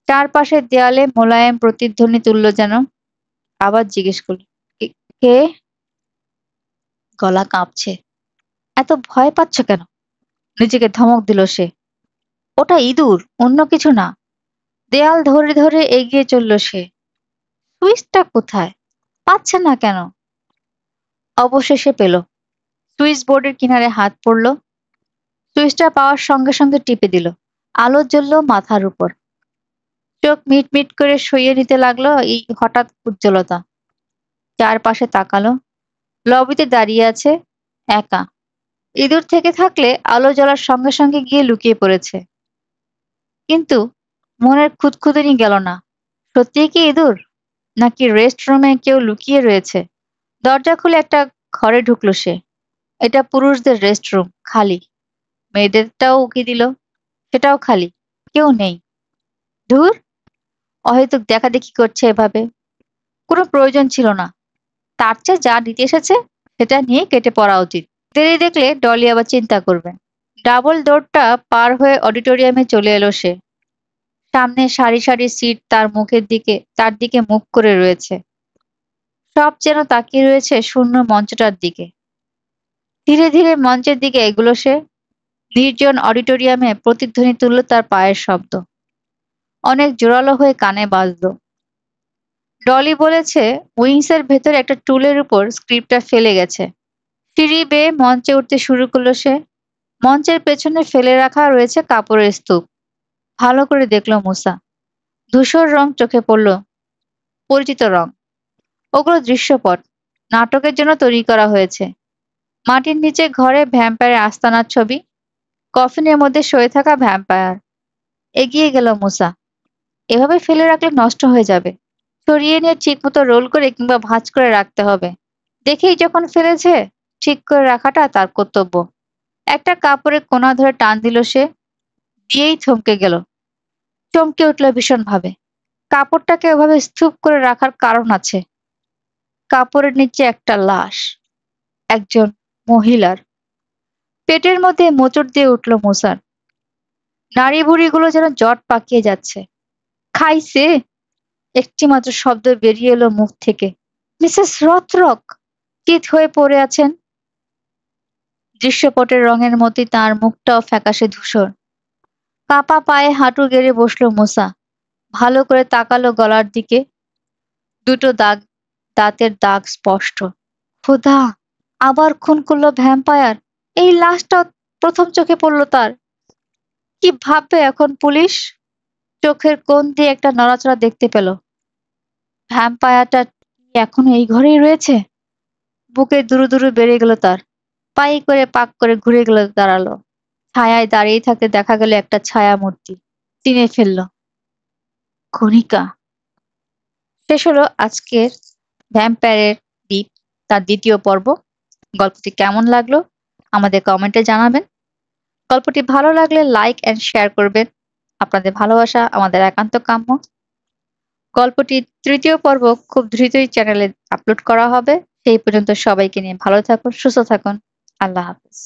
চারপাশের দেয়ালে মোলায়েম প্রতিধ্বনি তুললো যেন। আবার জিজ্ঞেস করলো, কে? গলা কাঁপছে। এত ভয় পাচ্ছ কেন? নিজেকে ধমক দিল সে। ওটা ইঁদুর, অন্য কিছু না। দেয়াল ধরে ধরে এগিয়ে চলল সে। সুইচটা কোথায়? পাচ্ছে না কেন? অবশেষে পেল। সুইচ বোর্ডের কিনারে হাত পড়ল। সুইচটা পাওয়ার সঙ্গে সঙ্গে টিপে দিল। আলো জ্বলল মাথার উপর। চোখ মিট মিট করে সইয়ে নিতে লাগলো এই হঠাৎ উজ্জ্বলতা। চারপাশে তাকালো। লবিতে দাঁড়িয়ে আছে একা। ইঁদুর থেকে থাকলে আলো জ্বলার সঙ্গে সঙ্গে গিয়ে লুকিয়ে পড়েছে। কিন্তু মনের খুঁতখুঁতুনি গেল না। সত্যিই কি ইঁদুর? নাকি রেস্ট রুমে কেউ লুকিয়ে রয়েছে? দরজা খুলে একটা ঘরে ঢুকলো সে। এটা পুরুষদের রেস্ট রুম, খালি। মেয়েদেরটাও উকি দিল, সেটাও খালি। কেউ নেই। ধুর, অহেতুক দেখাদেখি করছে এভাবে। কোনো প্রয়োজন ছিল না। তার চেয়ে যা নিতে এসেছে সেটা নিয়ে কেটে পড়া উচিত। দেরি দেখলে ডলি আবার চিন্তা করবে। ডাবল ডোরটা পার হয়ে অডিটোরিয়ামে চলে এলো সে। সামনে সারি সারি সিট তার দিকে মুখ করে রয়েছে। সব যেন তাকিয়ে রয়েছে শূন্য মঞ্চটার দিকে। ধীরে ধীরে মঞ্চের দিকে এগুলো সে। নির্জন অডিটোরিয়ামে প্রতিধ্বনি তুলল তার পায়ের শব্দ। অনেক জোরালো হয়ে কানে বাজলো। ডলি বলেছে উইংসের ভেতর একটা টুলের উপর স্ক্রিপ্টটা ফেলে গেছে। সিঁড়ি বেয়ে মঞ্চে উঠতে শুরু করলো সে। মঞ্চের পেছনে ফেলে রাখা রয়েছে কাপড়ের স্তূপ। ভালো করে দেখলো মুসা। ধূসর রং চোখে পড়ল। পরিচিত রং। ওগুলো দৃশ্যপট। নাটকের জন্য তৈরি করা হয়েছে। মাটির নিচে ঘরে ভ্যাম্পায়ারের আস্তানার ছবি। কফিনের মধ্যে শুয়ে থাকা ভ্যাম্পায়ার। এগিয়ে গেল মুসা। এভাবে ফেলে রাখলে নষ্ট হয়ে যাবে। সরিয়ে নিয়ে ঠিক মতো রোল করে কিংবা ভাঁজ করে রাখতে হবে। দেখেই যখন ফেলেছে, ঠিক করে রাখাটা তার কর্তব্য। একটা কাপড়ের কোনা ধরে টান দিল সে। দিয়েই থমকে গেল। চমকে উঠল ভীষণভাবে। কাপড়টাকে ওভাবে স্তূপ করে রাখার কারণ আছে। কাপড়ের নিচে একটা লাশ। একজন মহিলার। পেটের মধ্যে মোচড় দিয়ে উঠল মুসার। নাড়ি ভুড়িগুলো যেন জট পাকিয়ে যাচ্ছে। খাইছে! একটি মাত্র শব্দ বেরিয়ে এলো মুখ থেকে। মিসেস রথরক! চিৎ হয়ে পড়ে আছেন। দৃশ্যপটের রঙের মতোই তাঁর মুখটাও ফ্যাকাশে ধূসর। কাপা পায়ে হাঁটু গেড়ে বসলো মুসা। ভালো করে তাকালো গলার দিকে। দুটো দাঁতের দাগ স্পষ্ট। খোদা! আবার খুন করলো ভ্যাম্পায়ার! এই লাশটা প্রথম চোখে পড়লো তার। কি ভাববে এখন পুলিশ? চোখের কোণ দিয়ে একটা নড়াচড়া দেখতে পেল। ভ্যাম্পায়ারটা কি এখনো এই ঘরেই রয়েছে? বুকে দুরু দুরু বেড়ে গেল তার। পাক করে ঘুরে গেল, দাঁড়ালো। ছায়ায় দাঁড়িয়ে থাকতে দেখা গেল একটা ছায়া মূর্তি। চিনে ফেলল। কণিকা। শেষ হলো আজকের ভ্যাম্পায়ারের দ্বীপ, তার দ্বিতীয় পর্ব। গল্পটি কেমন লাগলো আমাদের কমেন্টে জানাবেন। গল্পটি ভালো লাগলে লাইক এন্ড শেয়ার করবেন। আপনাদের ভালোবাসা আমাদের একান্ত কাম্য। গল্পটির তৃতীয় পর্ব খুব দ্রুতই চ্যানেলে আপলোড করা হবে। সেই পর্যন্ত সবাইকে নিয়ে ভালো থাকুন, সুস্থ থাকুন। আল্লাহ হাফেজ।